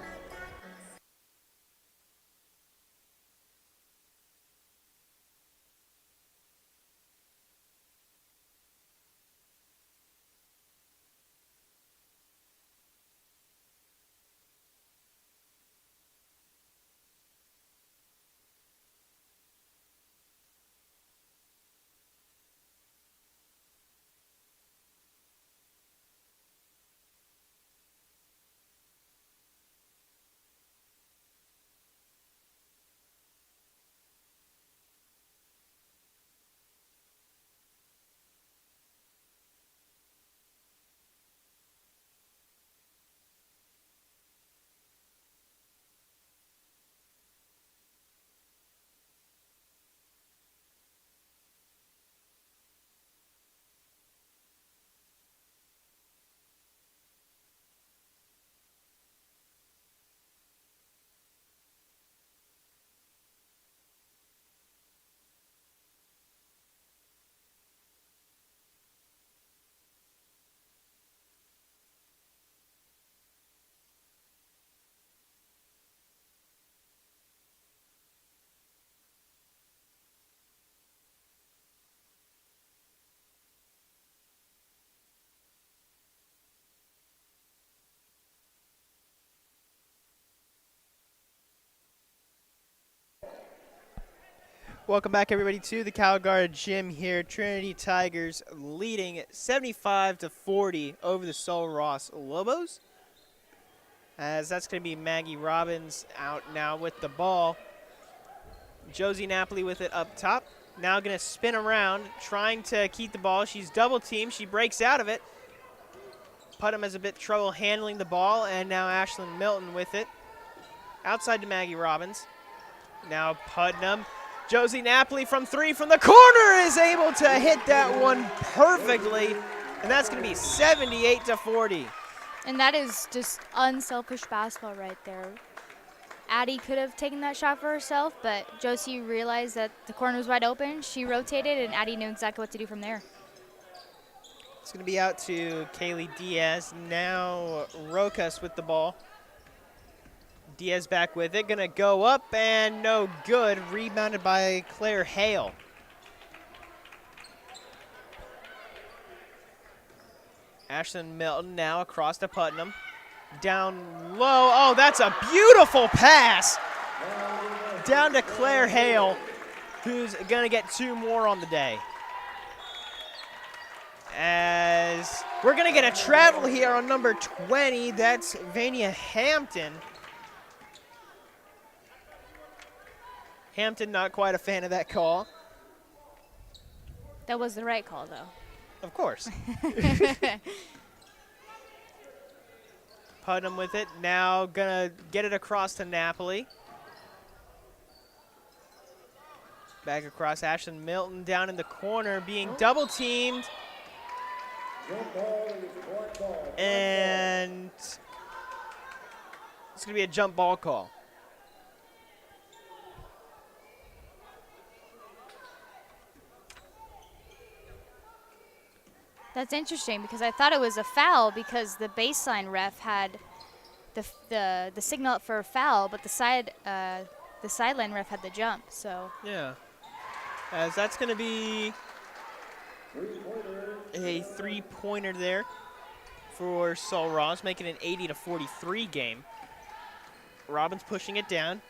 S2: Welcome back, everybody, to the CalGuard Gym here. Trinity Tigers leading 75-40 over the Sol Ross Lobos. As that's going to be Maggie Robbins out now with the ball. Josie Napoli with it up top. Now going to spin around, trying to keep the ball. She's double-teamed. She breaks out of it. Putnam has a bit trouble handling the ball, and now Ashlyn Milton with it. Outside to Maggie Robbins. Now Putnam. Josie Napoli from 3 from the corner is able to hit that one perfectly, and that's going to be 78-40.
S4: And that is just unselfish basketball right there. Addie could have taken that shot for herself, but Josie realized that the corner was wide open. She rotated, and Addie knew exactly what to do from there.
S2: It's going to be out to Kaylee Diaz. Now Rokas with the ball. Diaz back with it, gonna go up and no good. Rebounded by Claire Hale. Ashlyn Milton now across to Putnam. Down low, oh, that's a beautiful pass. Down to Claire Hale, who's gonna get 2 more on the day. As we're gonna get a travel here on number 20, that's Vania Hampton. Hampton not quite a fan of that call.
S4: That was the right call, though.
S2: Of course. Putnam with it. Now gonna get it across to Napoli. Back across Ashlyn Milton down in the corner being double teamed. And it's gonna be a jump ball call.
S4: That's interesting because I thought it was a foul because the baseline ref had the signal up for a foul, but the sideline ref had the jump. So
S2: yeah, as that's going to be a 3-pointer there for Sol Ross, making it an 80-43 game. Robbins pushing it down.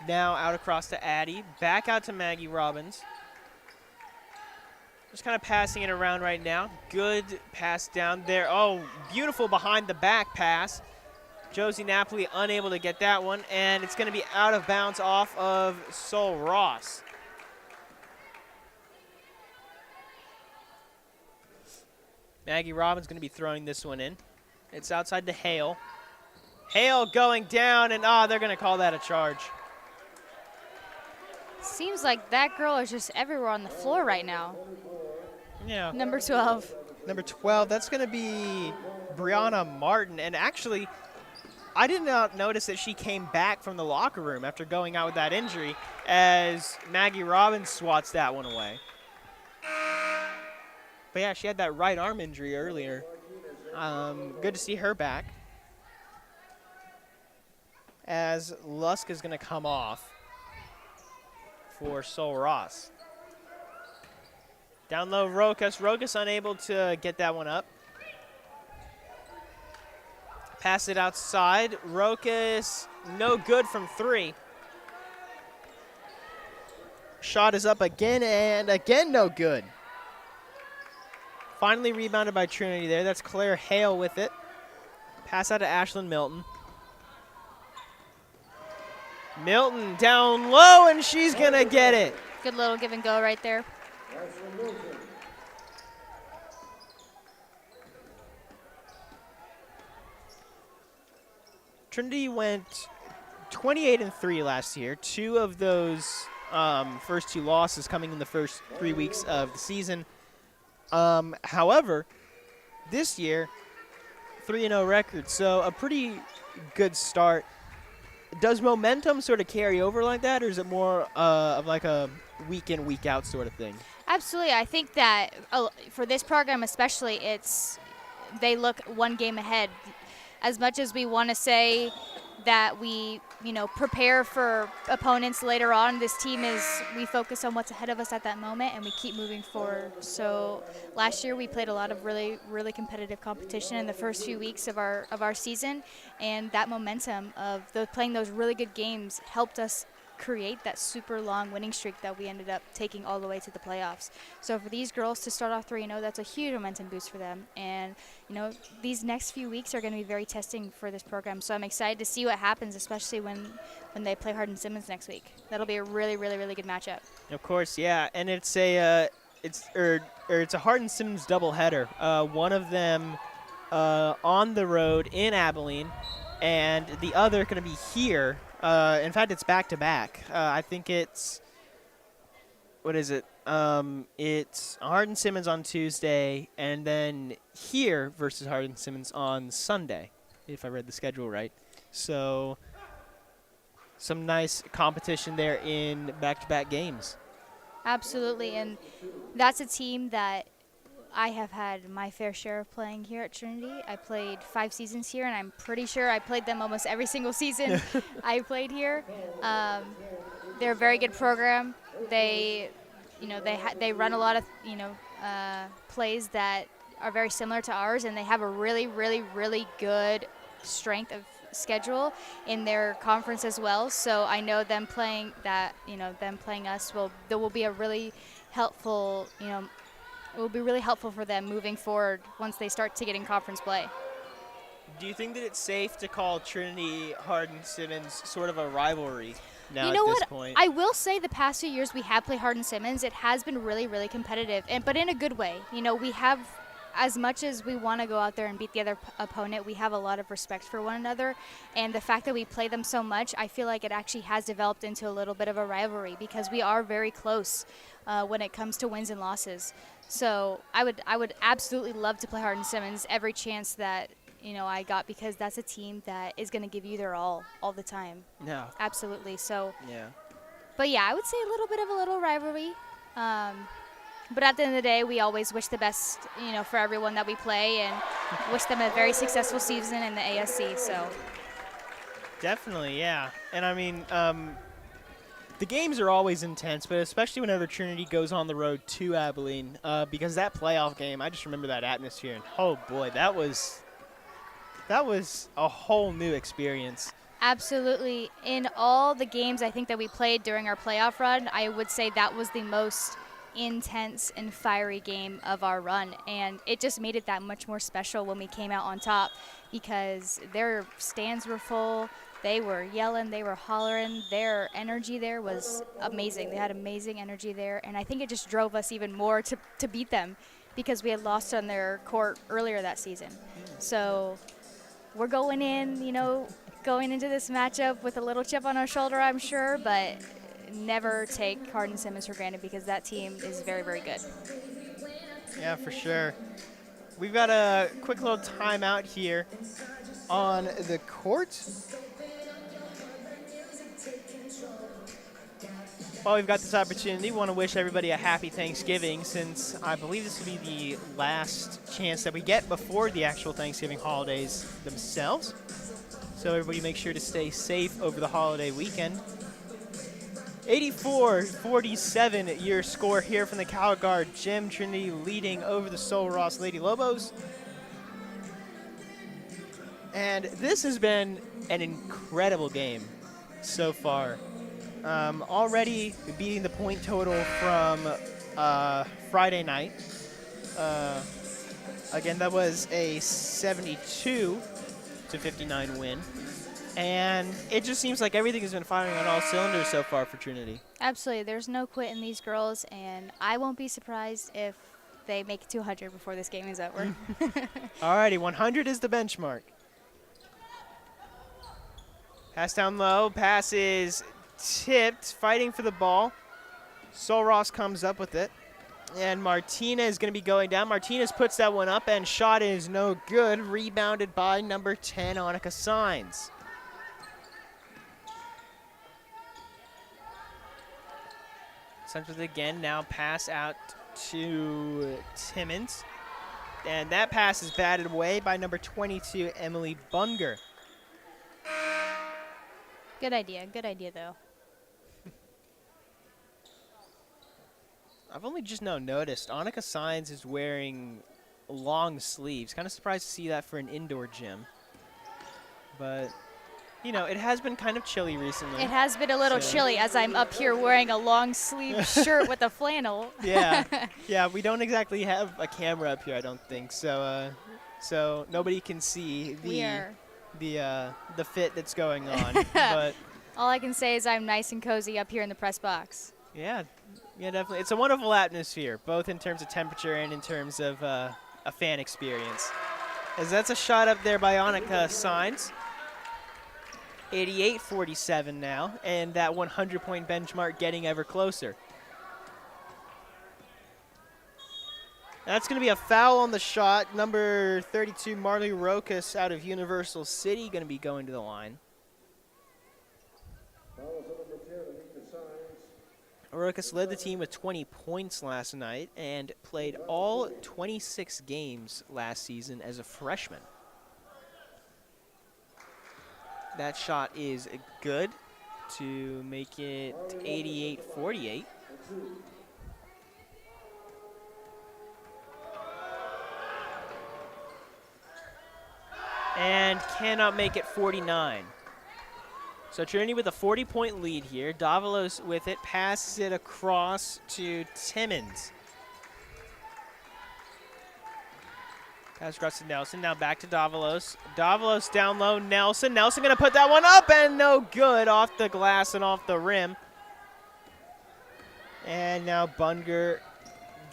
S2: Now out across to Addie. Back out to Maggie Robbins. Just kind of passing it around right now. Good pass down there. Oh, beautiful behind the back pass. Josie Napoli unable to get that one, and it's going to be out of bounds off of Sol Ross. Maggie Robbins going to be throwing this one in. It's outside to Hale. Hale going down, and they're going to call that a charge.
S4: Seems like that girl is just everywhere on the floor right now.
S2: Yeah.
S4: Number 12.
S2: Number 12, that's going to be Brianna Martin. And actually, I did not notice that she came back from the locker room after going out with that injury as Maggie Robbins swats that one away. But yeah, she had that right arm injury earlier. Good to see her back. As Lusk is going to come off for Sol Ross. Down low, Rokas. Rokas unable to get that one up. Pass it outside. Rokas, no good from 3. Shot is up again, and again no good. Finally rebounded by Trinity there. That's Claire Hale with it. Pass out to Ashlyn Milton. Milton down low, and she's going to get it.
S4: Good little give and go right there.
S2: Trinity went 28-3 last year. 2 of those first 2 losses coming in the first 3 weeks of the season. However, this year, 3-0 record, so a pretty good start. Does momentum sort of carry over like that, or is it more of like a week in, week out sort of thing?
S4: Absolutely. I think that for this program especially, they look one game ahead. As much as we want to say that we, prepare for opponents later on, this team we focus on what's ahead of us at that moment, and we keep moving forward. So last year we played a lot of really, really competitive competition in the first few weeks of our season, and that momentum of playing those really good games helped us create that super long winning streak that we ended up taking all the way to the playoffs. So for these girls to start off 3-0, that's a huge momentum boost for them. And, these next few weeks are going to be very testing for this program. So I'm excited to see what happens, especially when they play Hardin-Simmons next week. That'll be a really, really, really good matchup.
S2: Of course, yeah. And it's a Hardin-Simmons doubleheader. One of them on the road in Abilene, and the other going to be here. In fact, it's back-to-back. I think it's – what is it? It's Hardin-Simmons on Tuesday, and then here versus Hardin-Simmons on Sunday, if I read the schedule right. So some nice competition there in back-to-back games.
S4: Absolutely, and that's a team that I have had my fair share of playing here at Trinity. I played 5 seasons here, and I'm pretty sure I played them almost every single season I played here. They're a very good program. They run a lot of plays that are very similar to ours, and they have a really, really, really good strength of schedule in their conference as well. So I know them playing us will be a really helpful. It will be really helpful for them moving forward once they start to get in conference play.
S2: Do you think that it's safe to call Trinity Hardin-Simmons sort of a rivalry now
S4: at
S2: this point?
S4: I will say the past few years we have played Hardin-Simmons. It has been really, really competitive, but in a good way. We have, as much as we want to go out there and beat the other opponent, we have a lot of respect for one another. And the fact that we play them so much, I feel like it actually has developed into a little bit of a rivalry because we are very close when it comes to wins and losses. So I would absolutely love to play Hardin-Simmons every chance that I got, because that's a team that is going to give you their all the time.
S2: Yeah.
S4: Absolutely. So.
S2: Yeah.
S4: But yeah, I would say a little rivalry. But at the end of the day, we always wish the best, for everyone that we play, and wish them a very successful season in the ASC. So.
S2: Definitely, yeah. And I mean, the games are always intense, but especially whenever Trinity goes on the road to Abilene, because that playoff game, I just remember that atmosphere, and oh boy, that was a whole new experience.
S4: Absolutely. In all the games I think that we played during our playoff run, I would say that was the most intense and fiery game of our run. And it just made it that much more special when we came out on top because their stands were full. They were yelling, they were hollering. Their energy there was amazing. They had amazing energy there. And I think it just drove us even more to beat them because we had lost on their court earlier that season. So we're going in, going into this matchup with a little chip on our shoulder, I'm sure, but never take Hardin Simmons for granted because that team is very, very good.
S2: Yeah, for sure. We've got a quick little timeout here on the court. While we've got this opportunity, we want to wish everybody a happy Thanksgiving since I believe this will be the last chance that we get before the actual Thanksgiving holidays themselves. So everybody make sure to stay safe over the holiday weekend. 84-47 your score here from the CalGuard Gym. Trinity leading over the Sul Ross Lady Lobos. And this has been an incredible game so far. Already beating the point total from Friday night. Again, that was a 72-59 win. And it just seems like everything has been firing on all cylinders so far for Trinity.
S4: Absolutely. There's no quit in these girls, and I won't be surprised if they make it to 100 before this game is over.
S2: Alrighty, 100 is the benchmark. Pass down low, pass is tipped, fighting for the ball. Sul Ross comes up with it. And Martinez is going to be going down. Martinez puts that one up, and shot is no good. Rebounded by number 10, Annika Signs. Signs with it again. Now pass out to Timmons. And that pass is batted away by number 22, Emily Bunger.
S4: Good idea though.
S2: I've only just now noticed Annika Signs is wearing long sleeves. Kind of surprised to see that for an indoor gym. But, it has been kind of chilly recently.
S4: It has been a little chilly as I'm up here wearing a long sleeve shirt with a flannel.
S2: Yeah, we don't exactly have a camera up here, I don't think. So nobody can see the fit that's going on. But
S4: all I can say is I'm nice and cozy up here in the press box.
S2: Yeah, definitely. It's a wonderful atmosphere, both in terms of temperature and in terms of a fan experience. As that's a shot up there by Annika Signs. 88-47 now, and that 100-point benchmark getting ever closer. That's going to be a foul on the shot. Number 32, Marley Rokas out of Universal City, going to be going to the line. Rokas led the team with 20 points last night and played all 26 games last season as a freshman. That shot is good to make it 88-48. And cannot make it 49. So Trinity with a 40-point lead here. Davalos with it, passes it across to Timmons. Pass across to Nelson, now back to Davalos. Davalos down low, Nelson. Nelson gonna put that one up and no good, off the glass and off the rim. And now Bunger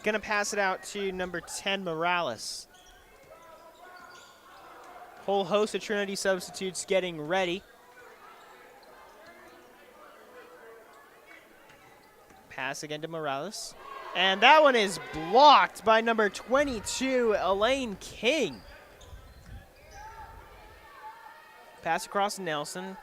S2: gonna pass it out to number 10, Morales. Whole host of Trinity substitutes getting ready. Pass again to Morales. And that one is blocked by number 22, Elaine King. Pass across Nelson.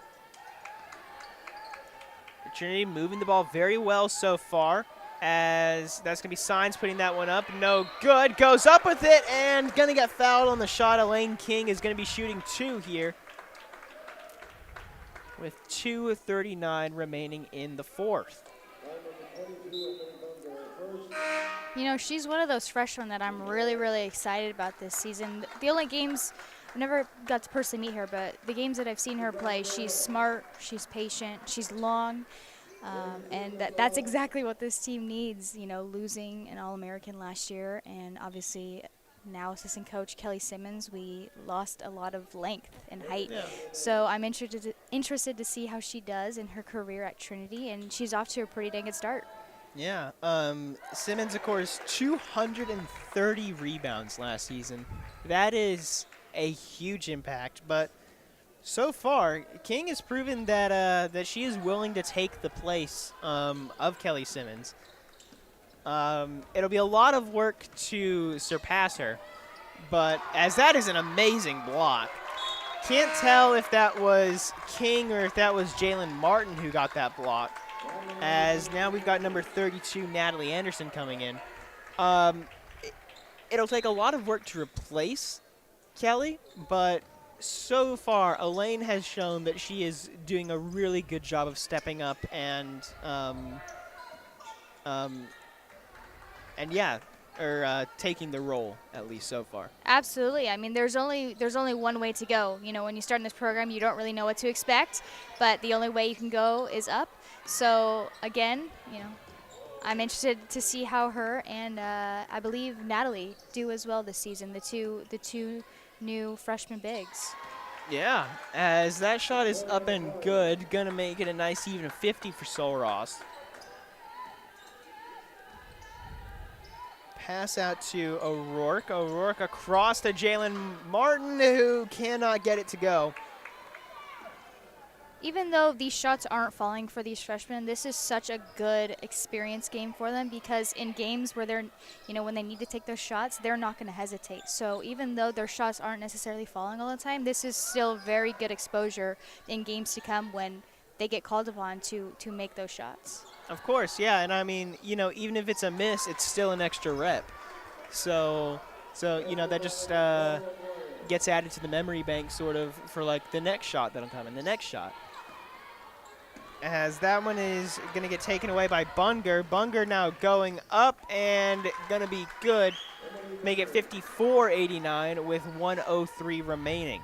S2: Trinity moving the ball very well so far, as that's going to be Signs putting that one up. No good. Goes up with it and going to get fouled on the shot. Elaine King is going to be shooting 2 here with 2:39 remaining in the fourth.
S4: She's one of those freshmen that I'm really, really excited about this season. The only games I've never got to personally meet her, but the games that I've seen her play, she's smart, she's patient, she's long, and that's exactly what this team needs. You know, losing an All-American last year, and obviously now assistant coach Kelly Simmons, we lost a lot of length and height.
S2: Yeah.
S4: So I'm interested to see how she does in her career at Trinity, and she's off to a pretty dang good start.
S2: Yeah. Simmons, of course, 230 rebounds last season. That is a huge impact, but so far, King has proven that she is willing to take the place of Kelly Simmons. It'll be a lot of work to surpass her, but as that is an amazing block. Can't tell if that was King or if that was Jalen Martin who got that block, as now we've got number 32, Natalie Anderson, coming in. It'll take a lot of work to replace Kelly, but so far, Elaine has shown that she is doing a really good job of stepping up and taking the role, at least so far.
S4: Absolutely. I mean, there's only one way to go. You know, when you start in this program, you don't really know what to expect, but the only way you can go is up. So again, you know, I'm interested to see how her and I believe Natalie do as well this season. The two new freshman bigs.
S2: Yeah, as that shot is up and good, gonna make it a nice even 50 for Sol Ross. Pass out to O'Rourke. O'Rourke across to Jalen Martin, who cannot get it to go.
S4: Even though these shots aren't falling for these freshmen, this is such a good experience game for them, because in games where they're, you know, when they need to take those shots, they're not going to hesitate. So even though their shots aren't necessarily falling all the time, this is still very good exposure in games to come when they get called upon to make those shots.
S2: Of course, yeah, and I mean, you know, even if it's a miss, it's still an extra rep. So you know, that just gets added to the memory bank sort of for like the next shot that'll come in, the next shot. As that one is going to get taken away by Bunger. Bunger now going up and going to be good. Make it 54-89 with 1:03 remaining.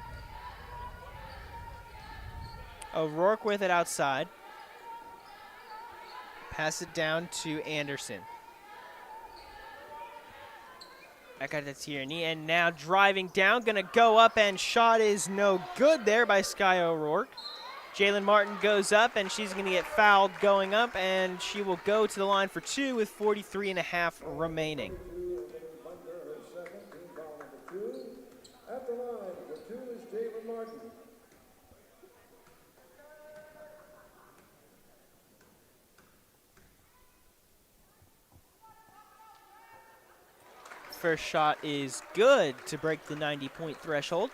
S2: O'Rourke with it outside. Pass it down to Anderson. Back out to Tierney, and now driving down, going to go up, and shot is no good there by Sky O'Rourke. Jalen Martin goes up, and she's going to get fouled going up, and she will go to the line for two with 43.5 remaining.
S5: At the line for two is Jalen Martin.
S2: First shot is good to break the 90-point threshold.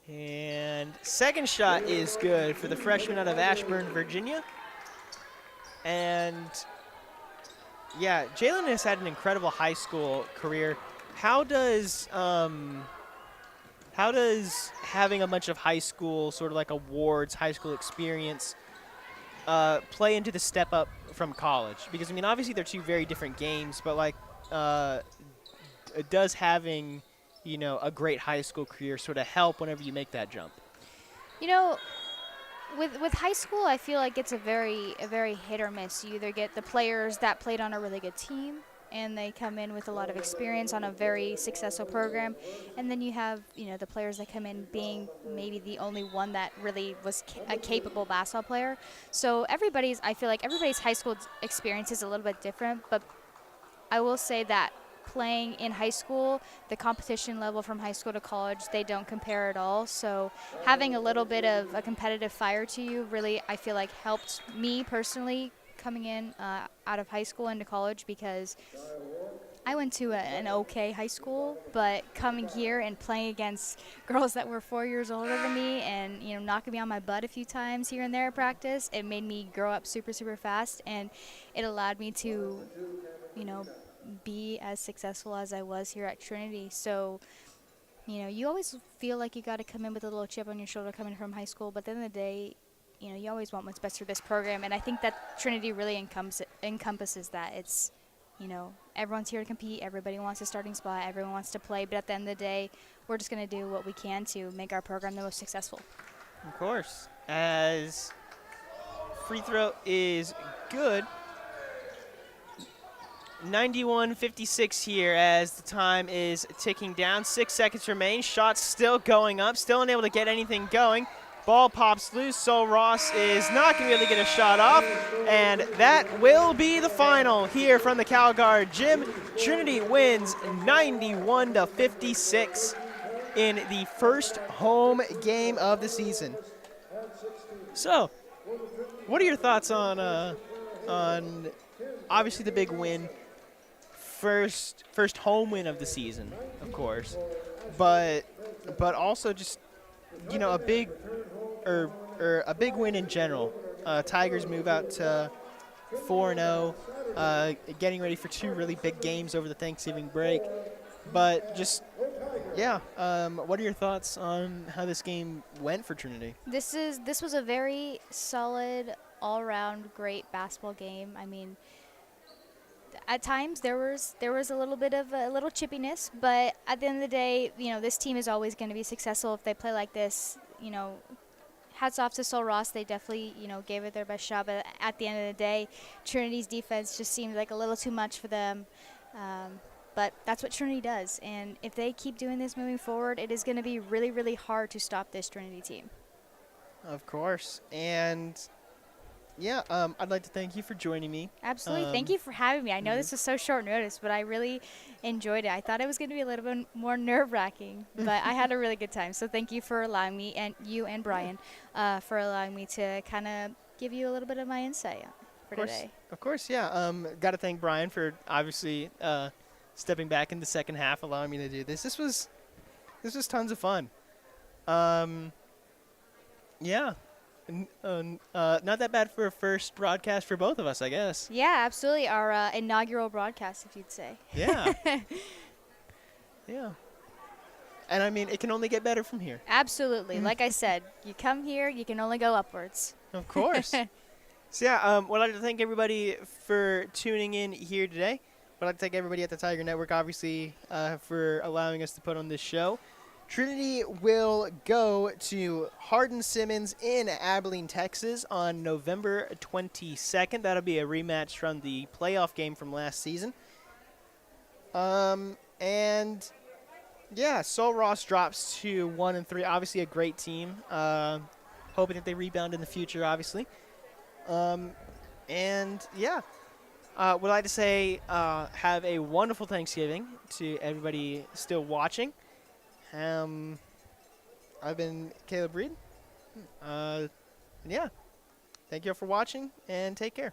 S2: And second shot is good for the freshman out of Ashburn, Virginia. And yeah, Jalen has had an incredible high school career. How does having a bunch of high school sort of like awards, high school experience play into the step up from college? Because I mean, obviously they're two very different games, but like does having, you know, a great high school career sort of help whenever you make that jump?
S4: You know, with high school, I feel like it's a very hit or miss. You either get the players that played on a really good team and they come in with a lot of experience on a very successful program, and then you have, you know, the players that come in being maybe the only one that really was a capable basketball player. So I feel like everybody's high school experience is a little bit different, but I will say that playing in high school, the competition level from high school to college, they don't compare at all. So having a little bit of a competitive fire to you really, I feel like, helped me personally coming in out of high school into college, because I went to an okay high school, but coming here and playing against girls that were 4 years older than me and, you know, knocking me on my butt a few times here and there at practice, it made me grow up super, super fast, and it allowed me to, you know, be as successful as I was here at Trinity. So, you know, you always feel like you got to come in with a little chip on your shoulder coming from high school, but at the end of the day, you always want what's best for this program, and I think that Trinity really encompasses that. It's, everyone's here to compete, everybody wants a starting spot, everyone wants to play, but at the end of the day, we're just going to do what we can to make our program the most successful.
S2: Of course. As free throw is good. 91-56 here as the time is ticking down. 6 seconds remain. Shots still going up. Still unable to get anything going. Ball pops loose. So Ross is not going to be able to get a shot off. And that will be the final here from the CalGuard gym. Trinity wins 91-56 in the first home game of the season. So, what are your thoughts on obviously the big win? First home win of the season, of course, but also just a big a big win in general. Tigers move out to 4-0, getting ready for 2 really big games over the Thanksgiving break. But just what are your thoughts on how this game went for Trinity?
S4: This was a very solid, all-around, great basketball game. I mean, at times there was a little bit of a little chippiness, but at the end of the day, this team is always going to be successful if they play like this. Hats off to Sol Ross. They definitely, gave it their best shot, but at the end of the day, Trinity's defense just seemed like a little too much for them. But that's what Trinity does, and if they keep doing this moving forward, it is going to be really, really hard to stop this Trinity team.
S2: Of course, and I'd like to thank you for joining me.
S4: Absolutely. Thank you for having me. I know this was so short notice, but I really enjoyed it. I thought it was going to be a little bit more nerve-wracking, but I had a really good time. So thank you for allowing me, and you and Brian, for allowing me to kind of give you a little bit of my insight for today.
S2: Of course, yeah. Got to thank Brian for obviously stepping back in the second half, allowing me to do this. This was tons of fun. Not that bad for a first broadcast for both of us, I guess.
S4: Yeah, absolutely. Our inaugural broadcast, if you'd say.
S2: Yeah. Yeah. And I mean, it can only get better from here.
S4: Absolutely. Like I said, you come here, you can only go upwards.
S2: Of course. So yeah, would like to thank everybody for tuning in here today. Would like to thank everybody at the Tiger Network, obviously, for allowing us to put on this show. Trinity will go to Hardin-Simmons in Abilene, Texas on November 22nd. That'll be a rematch from the playoff game from last season. Sol Ross drops to 1-3. Obviously a great team. Hoping that they rebound in the future, obviously. Would like to say have a wonderful Thanksgiving to everybody still watching. I've been Caleb Reed. Thank you all for watching, and take care.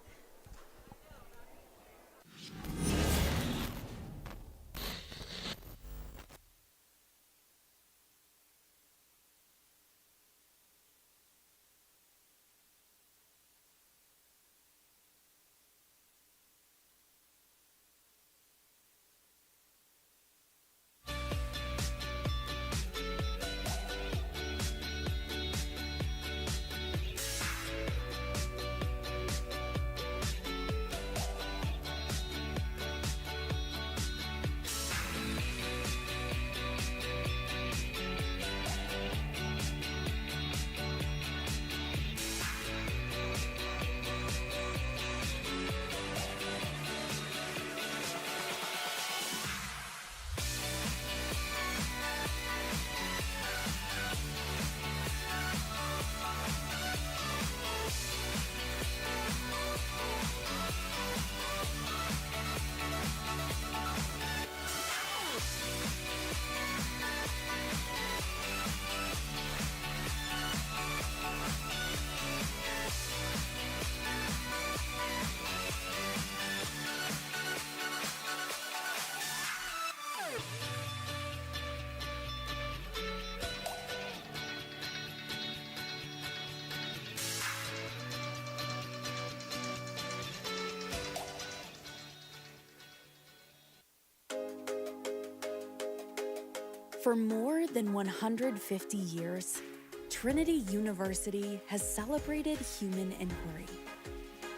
S6: For more than 150 years, Trinity University has celebrated human inquiry.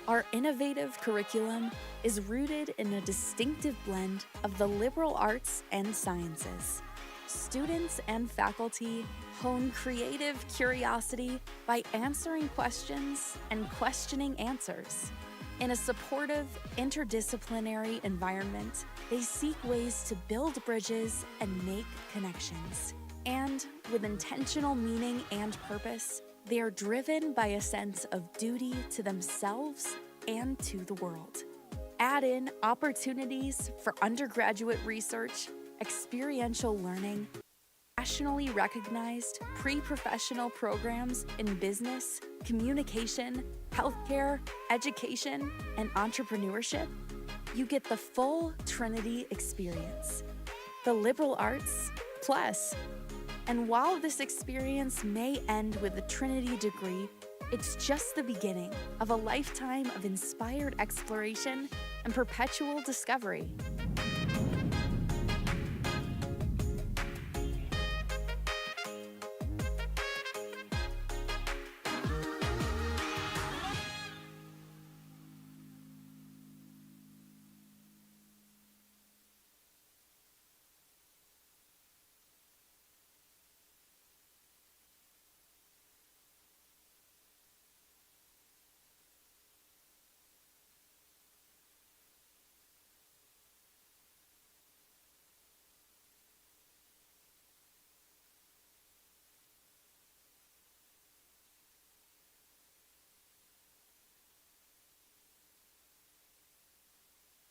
S6: Our innovative curriculum is rooted in a distinctive blend of the liberal arts and sciences. Students and faculty hone creative curiosity by answering questions and questioning answers. In a supportive, interdisciplinary environment, they seek ways to build bridges and make connections. And with intentional meaning and purpose, they are driven by a sense of duty to themselves and to the world. Add in opportunities for undergraduate research, experiential learning, nationally recognized pre-professional programs in business, communication, healthcare, education, and entrepreneurship, you get the full Trinity experience. The liberal arts plus. And while this experience may end with a Trinity degree, it's just the beginning of a lifetime of inspired exploration and perpetual discovery.